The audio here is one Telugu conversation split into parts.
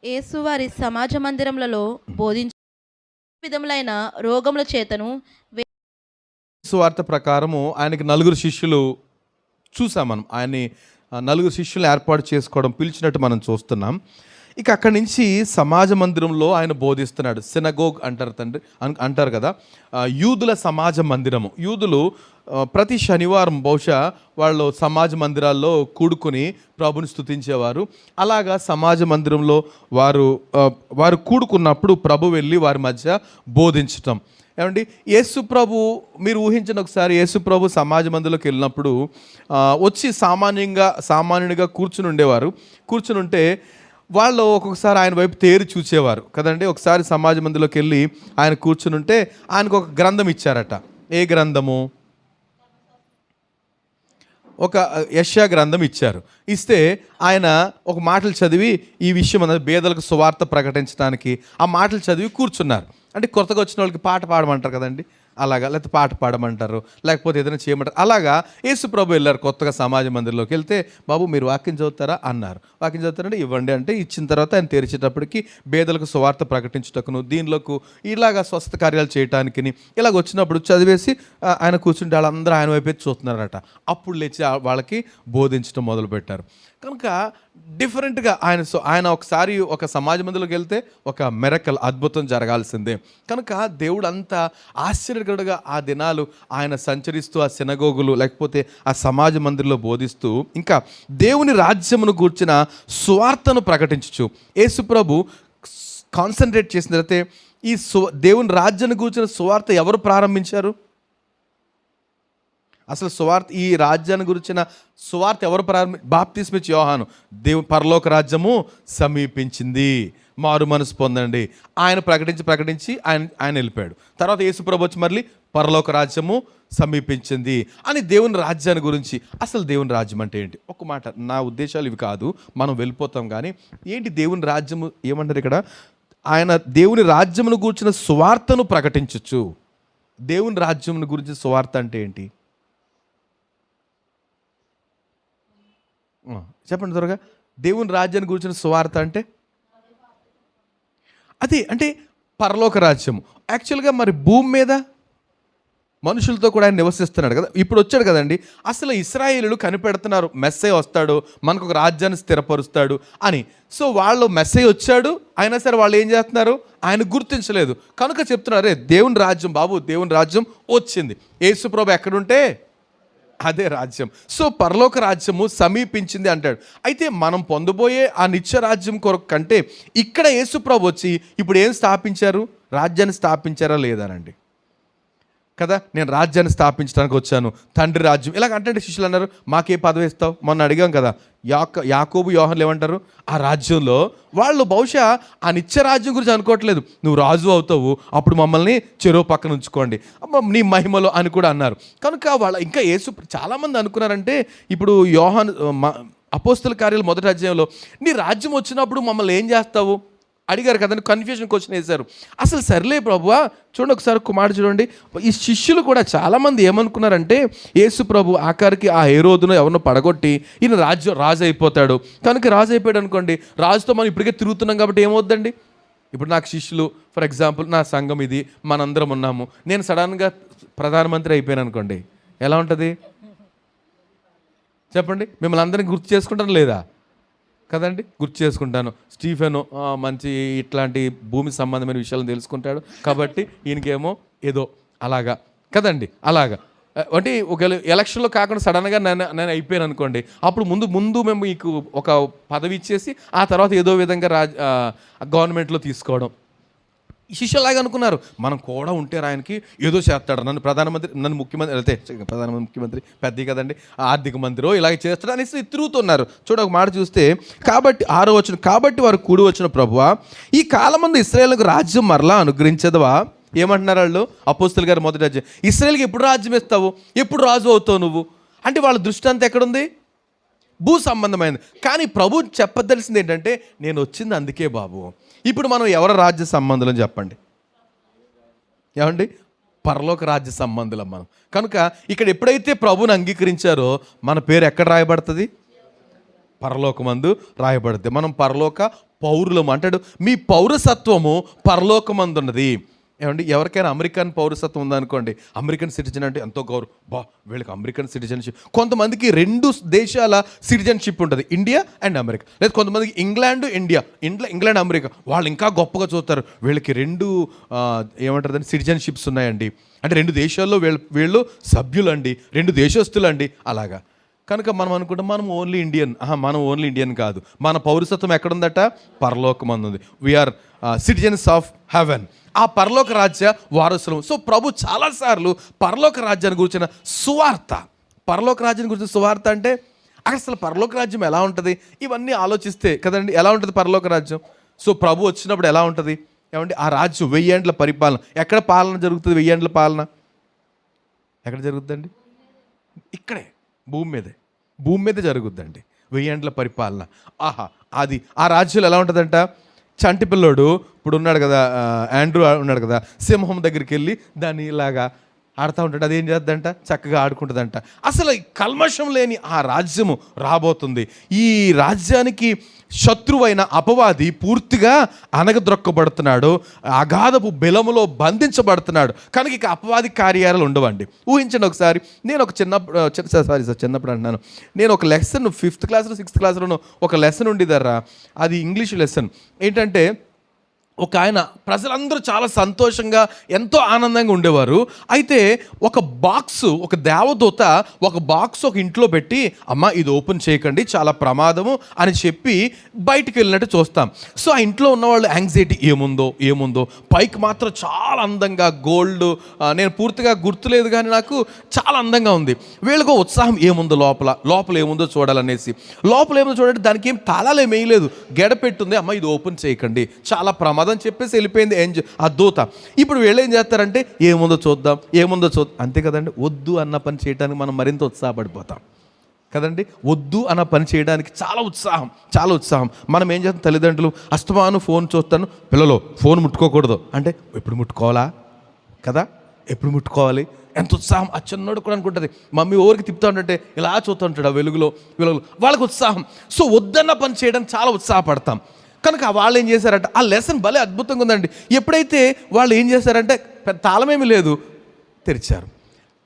యేసు వారి సమాజ మందిరములలో బోధించు విధములైన రోగముల చేతను సువార్త ప్రకారము ఆయనకి నలుగురు శిష్యులు చూసాం. మనం ఆయన్ని నలుగురు శిష్యులు ఏర్పాటు చేసుకోవడం పిలిచినట్టు మనం చూస్తున్నాం. ఇక అక్కడి నుంచి సమాజ మందిరంలో ఆయన బోధిస్తున్నాడు. సినగోగ్ అంటారు అంటారు కదా, యూదుల సమాజ మందిరము. యూదులు ప్రతి శనివారం బహుశా వాళ్ళు సమాజ మందిరాల్లో కూడుకొని ప్రభుని స్తుతించేవారు. అలాగా సమాజ మందిరంలో వారు కూడుకున్నప్పుడు ప్రభు వెళ్ళి వారి మధ్య బోధించటం. ఏమండి, యేసు ప్రభు మీరు ఊహించిన ఒకసారి యేసు ప్రభు సమాజ మందిరంలోకి వెళ్ళినప్పుడు వచ్చి సామాన్యునిగా కూర్చుని ఉండేవారు. కూర్చుని ఉంటే వాళ్ళు ఒక్కొక్కసారి ఆయన వైపు తేరి చూసేవారు కదండి. ఒకసారి సమాజ మందిరంలోకి వెళ్ళి ఆయన కూర్చుని ఉంటే ఆయనకు ఒక గ్రంథం ఇచ్చారట. ఏ గ్రంథము? ఒక యెషయా గ్రంథం ఇచ్చారు. ఇస్తే ఆయన ఒక మాటలు చదివి ఈ విషయం అన్నది పేదలకు సువార్త ప్రకటించడానికి ఆ మాటలు చదివి కూర్చున్నారు. అంటే కొత్తగా వచ్చిన వాళ్ళకి పాట పాడమంటారు కదండి, అలాగా, లేకపోతే పాట పాడమంటారు, లేకపోతే ఏదైనా చేయమంటారు. అలాగా యేసు ప్రభు వెళ్ళారు. కొత్తగా సమాజ మందిరంలోకి వెళ్తే, బాబు మీరు వాక్యం చదువుతారా అన్నారు. వాక్యం చదువుతారంటే ఇవ్వండి అంటే ఇచ్చిన తర్వాత ఆయన తెరిచేటప్పటికి పేదలకు సువార్త ప్రకటించుటకును దీనిలోకి ఇలాగా స్వస్థ కార్యాలు చేయటానికి ఇలాగ వచ్చినప్పుడు చదివేసి ఆయన కూర్చుంటే వాళ్ళందరూ ఆయన వైపు చూస్తున్నారట. అప్పుడు లేచి వాళ్ళకి బోధించడం మొదలుపెట్టారు. కనుక డిఫరెంట్గా ఆయన ఒకసారి ఒక సమాజ మందిరంలోకి వెళ్తే ఒక మిరకల్ అద్భుతం జరగాల్సిందే. కనుక దేవుడు అంత ఆశ్చర్యకరుడుగా ఆ దినాలు ఆయన సంచరిస్తూ ఆ సినగోగులు లేకపోతే ఆ సమాజ మందిరంలో బోధిస్తూ ఇంకా దేవుని రాజ్యమును గూర్చిన సువార్తను ప్రకటించచ్చు. యేసు ప్రభు కాన్సన్ట్రేట్ చేసిన తర్వాత ఈ దేవుని రాజ్యాన్ని గూర్చిన సువార్త ఎవరు ప్రారంభించారు? అసలు ఈ రాజ్యాన్ని గురించిన సువార్త ఎవరు బాప్తిస్మిచ్చి యోహాను. పరలోక రాజ్యము సమీపించింది, మారు మనసు పొందండి. ఆయన ప్రకటించి ఆయన వెళ్ళిపోయాడు. తర్వాత యేసుప్రభు వచ్చి మళ్ళీ పరలోక రాజ్యము సమీపించింది అని దేవుని రాజ్యాన్ని గురించి. అసలు దేవుని రాజ్యం అంటే ఏంటి? ఒక మాట, నా ఉద్దేశాలు ఇవి కాదు, మనం వెళ్ళిపోతాం. కానీ ఏంటి దేవుని రాజ్యము ఏమంటారు ఇక్కడ? ఆయన దేవుని రాజ్యమును గురించిన సువార్తను ప్రకటించచ్చు. దేవుని రాజ్యమును గురించి సువార్త అంటే ఏంటి చెప్పండి త్వరగా. దేవుని రాజ్యాన్ని గురించిన సువార్త అంటే అదే, అంటే పరలోక రాజ్యము. యాక్చువల్గా మరి భూమి మీద మనుషులతో కూడా ఆయన నివసిస్తున్నాడు కదా, ఇప్పుడు వచ్చాడు కదండి. అసలు ఇశ్రాయేలీయులు కనిపెడుతున్నారు మెస్సయ్య వస్తాడు, మనకు ఒక రాజ్యాన్ని స్థిరపరుస్తాడు అని. సో వాళ్ళు మెస్సయ్య వచ్చాడు, అయినా సరే వాళ్ళు ఏం చేస్తున్నారు? ఆయన గుర్తించలేదు. కనుక చెప్తున్నారు, దేవుని రాజ్యం బాబు, దేవుని రాజ్యం వచ్చింది. యేసు ప్రభు ఎక్కడుంటే అదే రాజ్యం. సో పరలోక రాజ్యము సమీపించింది అంటాడు. అయితే మనం పొందబోయే ఆ నిత్య రాజ్యం కొరకు కంటే ఇక్కడ యేసు ప్రభు వచ్చి ఇప్పుడు ఏం స్థాపించారు? రాజ్యాన్ని స్థాపించారా లేదానండి కదా. నేను రాజ్యాన్ని స్థాపించడానికి వచ్చాను, తండ్రి రాజ్యం ఇలాగ అంటే శిష్యులు అన్నారు, మాకే పదవి ఇస్తావు? మొన్న అడిగాం కదా, యాకోబు యోహానులు ఏమంటారు? ఆ రాజ్యంలో వాళ్ళు బహుశా ఆ నిత్య రాజ్యం గురించి అనుకోవట్లేదు. నువ్వు రాజు అవుతావు, అప్పుడు మమ్మల్ని చెరువు పక్కన ఉంచుకోండి నీ మహిమలో అని కూడా అన్నారు. కనుక వాళ్ళ ఇంకా యేసు చాలామంది అనుకున్నారంటే, ఇప్పుడు యోహాను అపోస్తల కార్యాలు మొదటి అధ్యాయంలో నీ రాజ్యం వచ్చినప్పుడు మమ్మల్ని ఏం చేస్తావు అడిగారు కదండి. కన్ఫ్యూజన్ క్వశ్చన్ వేశారు. అసలు సర్లే ప్రభువా, చూడండి ఒకసారి కుమారుడు చూడండి. ఈ శిష్యులు కూడా చాలామంది ఏమనుకున్నారంటే, యేసు ప్రభు ఆఖరికి ఆ హేరోదును ఎవరినో పడగొట్టి ఈయన రాజు అయిపోతాడు. కనుక రాజు అయిపోయాడు అనుకోండి, రాజుతో మనం ఇప్పటికే తిరుగుతున్నాం కాబట్టి ఏమవుద్దండి? ఇప్పుడు నాకు శిష్యులు, ఫర్ ఎగ్జాంపుల్ నా సంఘం ఇది, మనందరం ఉన్నాము, నేను సడన్గా ప్రధానమంత్రి అయిపోయాను అనుకోండి, ఎలా ఉంటుంది చెప్పండి? మిమ్మల్ని అందరినీ గుర్తు చేసుకుంటాను లేదా కదండి? గుర్తు చేసుకుంటాను. స్టీఫెను మంచి ఇట్లాంటి భూమి సంబంధమైన విషయాలను తెలుసుకుంటాడు కాబట్టి ఈయనకేమో ఏదో అలాగా కదండి. అలాగా అంటే ఒకవేళ ఎలక్షన్లో కాకుండా సడన్గా నేను అయిపోయాను అనుకోండి, అప్పుడు ముందు మేము మీకు ఒక పదవి ఇచ్చేసి ఆ తర్వాత ఏదో విధంగా గవర్నమెంట్లో తీసుకోవడం. శిష్యులాగా అనుకున్నారు, మనం కూడా ఉంటే ఆయనకి ఏదో చేస్తాడు, నన్ను ముఖ్యమంత్రి అయితే ప్రధానమంత్రి ముఖ్యమంత్రి పెద్ద కదండి, ఆర్థిక మంత్రి ఇలాగ చేస్తాడు అనేసి తిరుగుతున్నారు. చూడ ఒక మాట చూస్తే, కాబట్టి 6వ వచనం, కాబట్టి వారు కూడి వచ్చిన ప్రభువా ఈ కాలమందు ఇశ్రాయేలుకు రాజ్యం మరలా అనుగ్రహించదవా? ఏమంటున్నారు వాళ్ళు? అపోస్తలుల గారు మొదటి రాజ్యం. ఇశ్రాయేలుకి ఎప్పుడు రాజ్యం ఇస్తావు, ఎప్పుడు రాజు అవుతావు నువ్వు అంటే వాళ్ళ దృష్టి అంతా ఎక్కడుంది? భూ సంబంధమైనది. కానీ ప్రభు చెప్పదలిసింది ఏంటంటే, నేను వచ్చింది అందుకే బాబు. ఇప్పుడు మనం ఎవరి రాజ్య సంబంధులం చెప్పండి? ఏమండి? పరలోక రాజ్య సంబంధులం మనం. కనుక ఇక్కడ ఎప్పుడైతే ప్రభుని అంగీకరించారో మన పేరు ఎక్కడ రాయబడుతుంది? పరలోకమందు రాయబడుద్ది. మనం పరలోక పౌరులము అంటాడు. మీ పౌరసత్వము పరలోకమందున్నది. ఏమండి, ఎవరికైనా అమెరికన్ పౌరసత్వం ఉందనుకోండి, అమెరికన్ సిటిజన్ అంటే ఎంతో గౌరవం, వీళ్ళకి అమెరికన్ సిటిజన్షిప్. కొంతమందికి 2 దేశాల సిటిజన్షిప్ ఉంటుంది, ఇండియా అండ్ అమెరికా. లేదా కొంతమందికి ఇంగ్లాండ్ ఇండియా, ఇంగ్లాండ్ అమెరికా, వాళ్ళు ఇంకా గొప్పగా చూస్తారు. వీళ్ళకి 2 ఏమంటారు సిటిజన్షిప్స్ ఉన్నాయండి. అంటే 2 దేశాల్లో వీళ్ళు సభ్యులు అండి, 2 దేశస్తులు అండి, అలాగా. కనుక మనం అనుకుంటాం మనం ఓన్లీ ఇండియన్. మనం ఓన్లీ ఇండియన్ కాదు, మన పౌరసత్వం ఎక్కడుందట? పరలోకమందు ఉంది. వీఆర్ సిటిజన్స్ ఆఫ్ హెవెన్, ఆ పరలోక రాజ్య వారసులం. సో ప్రభు చాలాసార్లు పరలోక రాజ్యాన్ని గురించిన సువార్త, పరలోక రాజ్యాన్ని గురించిన సువార్త అంటే అసలు పరలోక రాజ్యం ఎలా ఉంటుంది ఇవన్నీ ఆలోచిస్తే కదండి, ఎలా ఉంటుంది పరలోక రాజ్యం. సో ప్రభు వచ్చినప్పుడు ఎలా ఉంటుంది ఏమండి? ఆ రాజ్యం 1000 ఏండ్ల పరిపాలన. ఎక్కడ పాలన జరుగుతుంది? 1000 ఏండ్ల పాలన ఎక్కడ జరుగుతుందండి? ఇక్కడే, భూమి మీదే జరుగుద్దండి 1000 ఏండ్ల పరిపాలన. అది ఆ రాజ్యంలో ఎలా ఉంటుందంట? చంటి పిల్లోడు ఇప్పుడు ఉన్నాడు కదా, ఆండ్రూ ఉన్నాడు కదా, సింహం దగ్గరికి వెళ్ళి దాన్ని ఇలాగా ఆడుతూ ఉంటాడు. అదేం చేద్దంట? చక్కగా ఆడుకుంటుందంట. అసలు కల్మషం లేని ఆ రాజ్యము రాబోతుంది. ఈ రాజ్యానికి శత్రువైన అపవాది పూర్తిగా అనగద్రొక్కబడుతున్నాడు, అగాధపు బెలములో బంధించబడుతున్నాడు. కనుక ఇక అపవాది కార్యాలు ఉండవండి. ఊహించండి ఒకసారి, నేను ఒక చిన్నప్పుడు అంటున్నాను, నేను ఒక లెసన్ 5th క్లాస్లో 6th క్లాస్లోనూ ఒక లెసన్ ఉండేదర్రా. అది ఇంగ్లీష్ లెసన్. ఏంటంటే ఒక ఆయన, ప్రజలందరూ చాలా సంతోషంగా ఎంతో ఆనందంగా ఉండేవారు. అయితే ఒక దేవదూత ఒక బాక్స్ ఒక ఇంట్లో పెట్టి, అమ్మ ఇది ఓపెన్ చేయకండి చాలా ప్రమాదము అని చెప్పి బయటికి వెళ్ళినట్టు చూస్తాం. సో ఆ ఇంట్లో ఉన్నవాళ్ళు యాంగ్జైటీ, ఏముందో పైకి మాత్రం చాలా అందంగా గోల్డ్, నేను పూర్తిగా గుర్తులేదు కానీ నాకు చాలా అందంగా ఉంది. వీళ్ళకు ఉత్సాహం, ఏముందో లోపల ఏముందో చూడాలనేసి. లోపల ఏముందో చూడండి, దానికి ఏం తాళాలు ఏం వేయలేదు, గెడపెట్టుంది. అమ్మ ఇది ఓపెన్ చేయకండి చాలా ప్రమాదం అని చెప్పేసి వెళ్ళిపోయింది ఆ దూత. ఇప్పుడు వీళ్ళు ఏం చేస్తారంటే ఏముందో చూద్దాం అంతే కదండి. వద్దు అన్న పని చేయడానికి మనం మరింత ఉత్సాహపడిపోతాం కదండి. వద్దు అన్న పని చేయడానికి చాలా ఉత్సాహం. మనం ఏం చేస్తాం? తల్లిదండ్రులు అస్తమాను ఫోన్ చూస్తాను, పిల్లలు ఫోన్ ముట్టుకోకూడదు అంటే ఎప్పుడు ముట్టుకోవాలా కదా, ఎప్పుడు ముట్టుకోవాలి, ఎంత ఉత్సాహం. ఆ చిన్నోడు కూడా అనుకుంటుంది, మమ్మీ ఊరికి తిప్పుతా ఉంటే ఇలా చూస్తూ ఉంటాడు ఆ వెలుగులో, వాళ్ళకి ఉత్సాహం. సో వద్దన్న పని చేయడానికి చాలా ఉత్సాహపడతాం. కనుక వాళ్ళు ఏం చేశారంటే, ఆ లెసన్ భలే అద్భుతంగా ఉందండి. ఎప్పుడైతే వాళ్ళు ఏం చేశారంటే, తాళమేమి లేదు,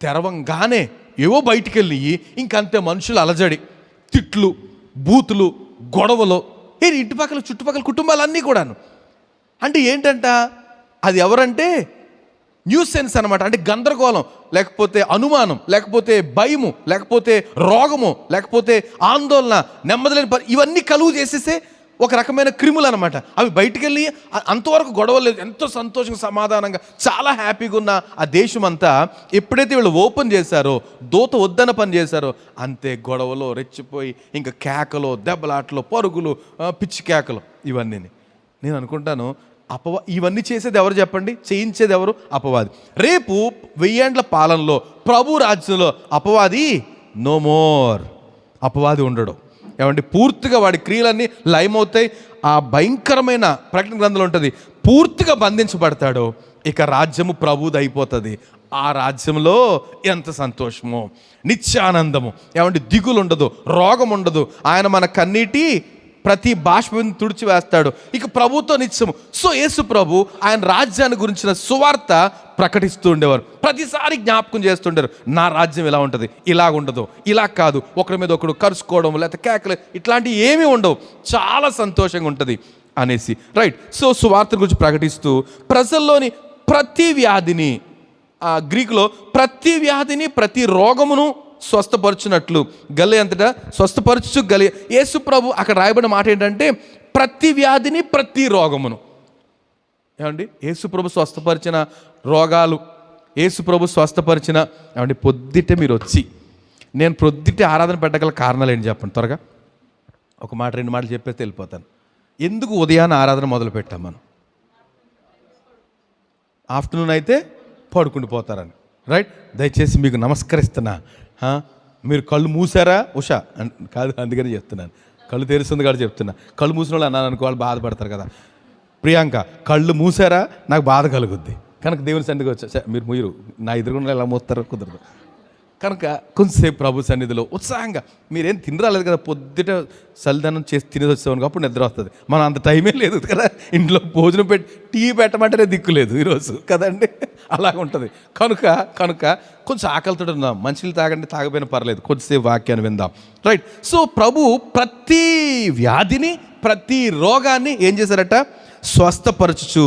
తెరవంగానే ఏవో బయటికి వెళ్ళి ఇంకంతే మనుషులు అలజడి, తిట్లు, బూతులు, గొడవలు, ఇటుపక్కల చుట్టుపక్కల కుటుంబాలన్నీ కూడాను. అంటే ఏంటంట, అది ఎవరంటే న్యూసెన్స్ అనమాట. అంటే గందరగోళం, లేకపోతే అనుమానం, లేకపోతే భయము, లేకపోతే రోగము, లేకపోతే ఆందోళన, నెమ్మదిలేని ఇవన్నీ కలుగు చేసేసే ఒక రకమైన క్రిములు అనమాట. అవి బయటికి వెళ్ళి అంతవరకు గొడవలు లేదు, ఎంతో సంతోషంగా సమాధానంగా చాలా హ్యాపీగా ఉన్న ఆ దేశం అంతా ఎప్పుడైతే వీళ్ళు ఓపెన్ చేశారో, దూత వద్దన పని చేశారో, అంతే గొడవలో రెచ్చిపోయి ఇంకా కేకలు, దెబ్బలాటలు, పరుగులు, పిచ్చి కేకలు, ఇవన్నీ. నేను అనుకుంటాను ఇవన్నీ చేసేది ఎవరు చెప్పండి? చేయించేది ఎవరు? అపవాది. రేపు 1000 ఏండ్ల పాలనలో ప్రభు రాజ్యంలో అపవాది నో మోర్, అపవాది ఉండడు. ఏమంటే పూర్తిగా వాడి క్రియలన్నీ లయమవుతాయి. ఆ భయంకరమైన ప్రకటన గ్రంథంలో ఉంటుంది, పూర్తిగా బంధించబడతాడు. ఇక రాజ్యము ప్రభుది అయిపోతుంది. ఆ రాజ్యంలో ఎంత సంతోషమో, నిత్యానందము, ఏమంటే దిగులు ఉండదు, రోగం ఉండదు. ఆయన మన కన్నీటి ప్రతి బాష్పం తుడిచివేస్తాడు. ఇక ప్రభుతో నిత్యము. సో యేసు ప్రభు ఆయన రాజ్యాన్ని గురించిన సువార్త ప్రకటిస్తూ ఉండేవారు. ప్రతిసారి జ్ఞాపకం చేస్తుండారు, నా రాజ్యం ఇలా ఉంటుంది, ఇలా ఉండదు, ఇలా కాదు, ఒకరి మీద ఒకరు కరుచుకోవడం, లేకపోతే కేకలు, ఇట్లాంటివి ఏమీ ఉండవు, చాలా సంతోషంగా ఉంటుంది అనేసి. రైట్. సో సువార్త గురించి ప్రకటిస్తూ ప్రజల్లోని ప్రతి వ్యాధిని, గ్రీకులో ప్రతి వ్యాధిని, ప్రతి రోగమును స్వస్థపరచునట్లు గల్లే అంతటా స్వస్థపరచు గలి. యేసు ప్రభు అక్కడ రాయబడిన మాట ఏంటంటే, ప్రతి వ్యాధిని, ప్రతి రోగమును. ఏమండి, యేసు ప్రభు స్వస్థపరిచిన రోగాలు, యేసు ప్రభు స్వస్థపరిచిన, ఏమండి పొద్దుటే మీరు వచ్చి, నేను పొద్దుటే ఆరాధన పెట్టగల కారణాలు ఏంటి చెప్పండి త్వరగా. ఒక మాట 2 మాటలు చెప్పేస్తే వెళ్ళిపోతాను. ఎందుకు ఉదయాన్నే ఆరాధన మొదలు పెట్టాం మనం? ఆఫ్టర్నూన్ అయితే పడుకుంటూ పోతారని. రైట్. దయచేసి మీకు నమస్కరిస్తున్నా, మీరు కళ్ళు మూసారా ఉషా కాదు, అందుకని చెప్తున్నాను. కళ్ళు తెరుస్తుంది కాబట్టి చెప్తున్నా. కళ్ళు మూసిన వాళ్ళు అన్నాను అనుకో, వాళ్ళు బాధపడతారు కదా. ప్రియాంక కళ్ళు మూసారా, నాకు బాధ కలుగుద్ది. కనుక దేవుని సన్నిధికి వచ్చా, మీరు నా ఎదురుగుండా ఎలా మూస్తారో కుదరదు. కనుక కొంచెంసేపు ప్రభు సన్నిధిలో ఉత్సాహంగా, మీరేం తినరాలేదు కదా, పొద్దుట చలిదనం చేసి తినేది వచ్చేవానికి అప్పుడు నిద్ర వస్తుంది. మనం అంత టైమే లేదు కదా, ఇంట్లో భోజనం పెట్టి టీ పెట్టమంటేనే దిక్కులేదు ఈరోజు కదండి, అలాగ ఉంటుంది. కనుక కొంచెం ఆకలితో ఉన్నాం, మంచిలు తాగండి, తాగపోయినా పర్లేదు, కొంచెంసేపు వాక్యాన్ని విందాం. రైట్. సో ప్రభు ప్రతి వ్యాధిని, ప్రతి రోగాన్ని ఏం చేశారట, స్వస్థపరచుచు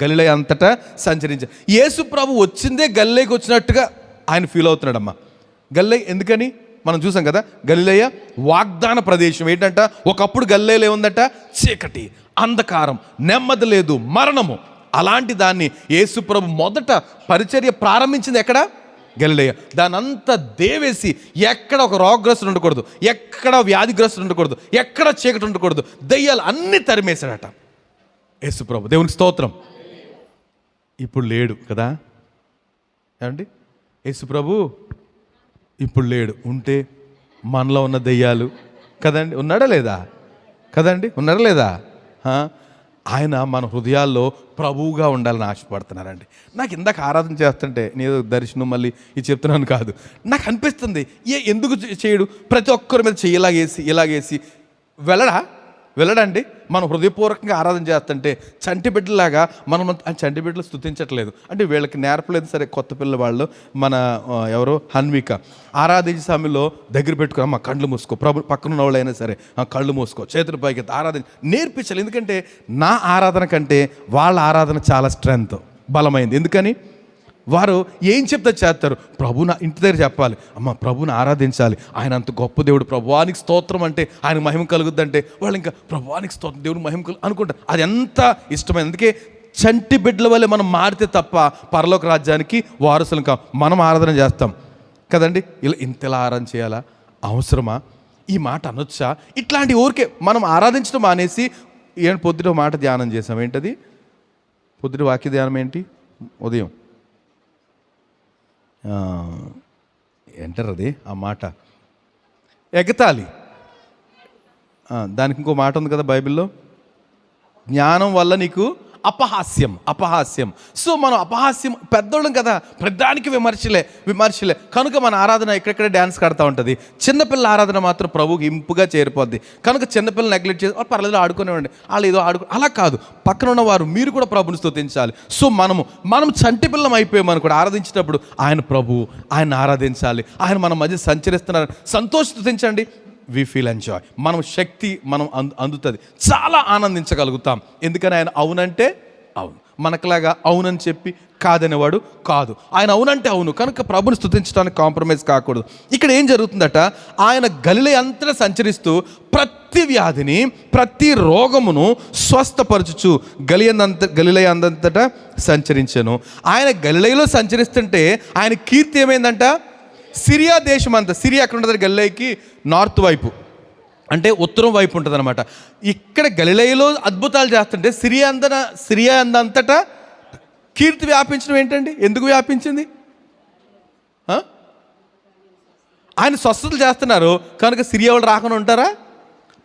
గలిలయ అంతటా సంచరించారు. యేసు ప్రభు వచ్చిందే గలిలయకి వచ్చినట్టుగా ఆయన ఫీల్ అవుతున్నాడమ్మా. గలిలయ ఎందుకని మనం చూసాం కదా, గలిలయ వాగ్దాన ప్రదేశం. ఏంటంట, ఒకప్పుడు గలిలయలో ఏముందట, చీకటి, అంధకారం, నెమ్మది లేదు, మరణము. అలాంటి దాన్ని యేసు ప్రభు మొదట పరిచర్య ప్రారంభించింది ఎక్కడ, గలిలయ. దాని అంతా దేవేసి ఎక్కడ ఒక రోగగ్రస్తుడు ఉండకూడదు, ఎక్కడ వ్యాధిగ్రస్తుడు ఉండకూడదు, ఎక్కడ చీకటి ఉండకూడదు, దయ్యాలు అన్నీ తరిమేశాడట యేసు ప్రభు. దేవునికి స్తోత్రం. ఇప్పుడు లేడు కదా ఏమండి, యేసు ప్రభు ఇప్పుడు లేడు. ఉంటే మనలో ఉన్న దయ్యాలు కదండి, ఉన్నాడా లేదా కదండి, ఉన్నాడా లేదా? ఆయన మన హృదయాల్లో ప్రభువుగా ఉండాలని ఆశపడుతున్నారండి. నాకు ఇందాక ఆరాధన చేస్తుంటే నేను దర్శనం మళ్ళీ ఇది చెప్తున్నాను కాదు, నాకు అనిపిస్తుంది ఎందుకు చేయడు, ప్రతి ఒక్కరి మీద చెయ్యి ఇలాగేసి వెళ్ళడండి. మనం హృదయపూర్వకంగా ఆరాధన చేస్తుంటే చంటి బిడ్డలాగా మనం చంటి బిడ్డలు స్తుతించట్లేదు అంటే వీళ్ళకి నేర్పలేదు. సరే, కొత్త పిల్లవాళ్ళు మన ఎవరో హన్విక ఆరాధించే సమయంలో దగ్గర పెట్టుకుని, అమ్మ కళ్ళు మూసుకో, ప్రభు పక్కన వాళ్ళు అయినా సరే కళ్ళు మూసుకో, చేతుల పైకి ఆరాధన నేర్పించాలి. ఎందుకంటే నా ఆరాధన కంటే వాళ్ళ ఆరాధన చాలా స్ట్రెంగ్త్, బలమైంది. ఎందుకని వారు ఏం చెప్తే చేస్తారు, ప్రభు నా ఇంటి దగ్గర చెప్పాలి, అమ్మ ప్రభుని ఆరాధించాలి, ఆయన అంత గొప్ప దేవుడు, ప్రభువానికి స్తోత్రం అంటే ఆయన మహిమ కలుగుద్ది అంటే వాళ్ళు ఇంకా ప్రభువానికి స్తోత్రం, దేవుడు మహిమ అనుకుంటారు. అది ఎంత ఇష్టమైంది. అందుకే చంటి బిడ్డల వల్లే మనం మారితే తప్ప పరలోక రాజ్యానికి వారసులు మనం ఆరాధన చేస్తాం కదండి. ఇంతలా ఆరాధన చేయాలా, అవసరమా, ఈ మాట అనొచ్చా, ఇట్లాంటి ఊరికే మనం ఆరాధించడం మానేసి పొద్దుట మాట ధ్యానం చేసాం. ఏంటది పొద్దుట వాక్య ధ్యానం ఏంటి, ఉదయం ఏంటారు అది, ఆ మాట ఎగతాళి. దానికి ఇంకో మాట ఉంది కదా బైబిల్లో, జ్ఞానం వల్ల నీకు అపహాస్యం. సో మనం అపహాస్యం పెద్దోళ్ళం కదా, ప్రతిదానికి విమర్శలే కనుక మన ఆరాధన ఎక్కడెక్కడ డ్యాన్స్ కడతా ఉంటుంది. చిన్నపిల్లల ఆరాధన మాత్రం ప్రభుకి ఇంపుగా చేరిపోద్ది. కనుక చిన్నపిల్లలు నెగ్లెక్ట్ చేసి పర్లేదు ఆడుకునేవ్వండి, వాళ్ళు ఏదో అలా కాదు, పక్కన ఉన్నవారు మీరు కూడా ప్రభుని స్తుతించాలి. సో మనం చంటి పిల్లం అయిపోయామని కూడా ఆరాధించేటప్పుడు ఆయన ప్రభు, ఆయన ఆరాధించాలి, ఆయన మన మధ్య సంచరిస్తున్నారు, స్తుతించండి. వి ఫీల్ ఎంజాయ్, మనం శక్తి మనం అందుతుంది, చాలా ఆనందించగలుగుతాం. ఎందుకని ఆయన అవునంటే అవును, మనకులాగా అవునని చెప్పి కాదనేవాడు కాదు. ఆయన అవునంటే అవును, కనుక ప్రభుని స్తుతించడానికి కాంప్రమైజ్ కాకూడదు. ఇక్కడ ఏం జరుగుతుందట, ఆయన గలిలయ అంతటా సంచరిస్తూ ప్రతి వ్యాధిని, ప్రతి రోగమును స్వస్థపరచుచు గలిలయ అంతటా సంచరించాను. ఆయన గలిలయలో సంచరిస్తుంటే ఆయన కీర్తి ఏమైందంట, సిరియా దేశం అంతా, సిరియా ఎక్కడ ఉంటుంది, గలిలయకి నార్త్ వైపు అంటే ఉత్తరం వైపు ఉంటుంది అనమాట. ఇక్కడ గలిలయలో అద్భుతాలు చేస్తుంటే సిరియా అంతటా కీర్తి వ్యాపించడం ఏంటండి, ఎందుకు వ్యాపించింది? ఆయన స్వస్థతలు చేస్తున్నారు కనుక సిరియా వాళ్ళు రాకుండా ఉంటారా?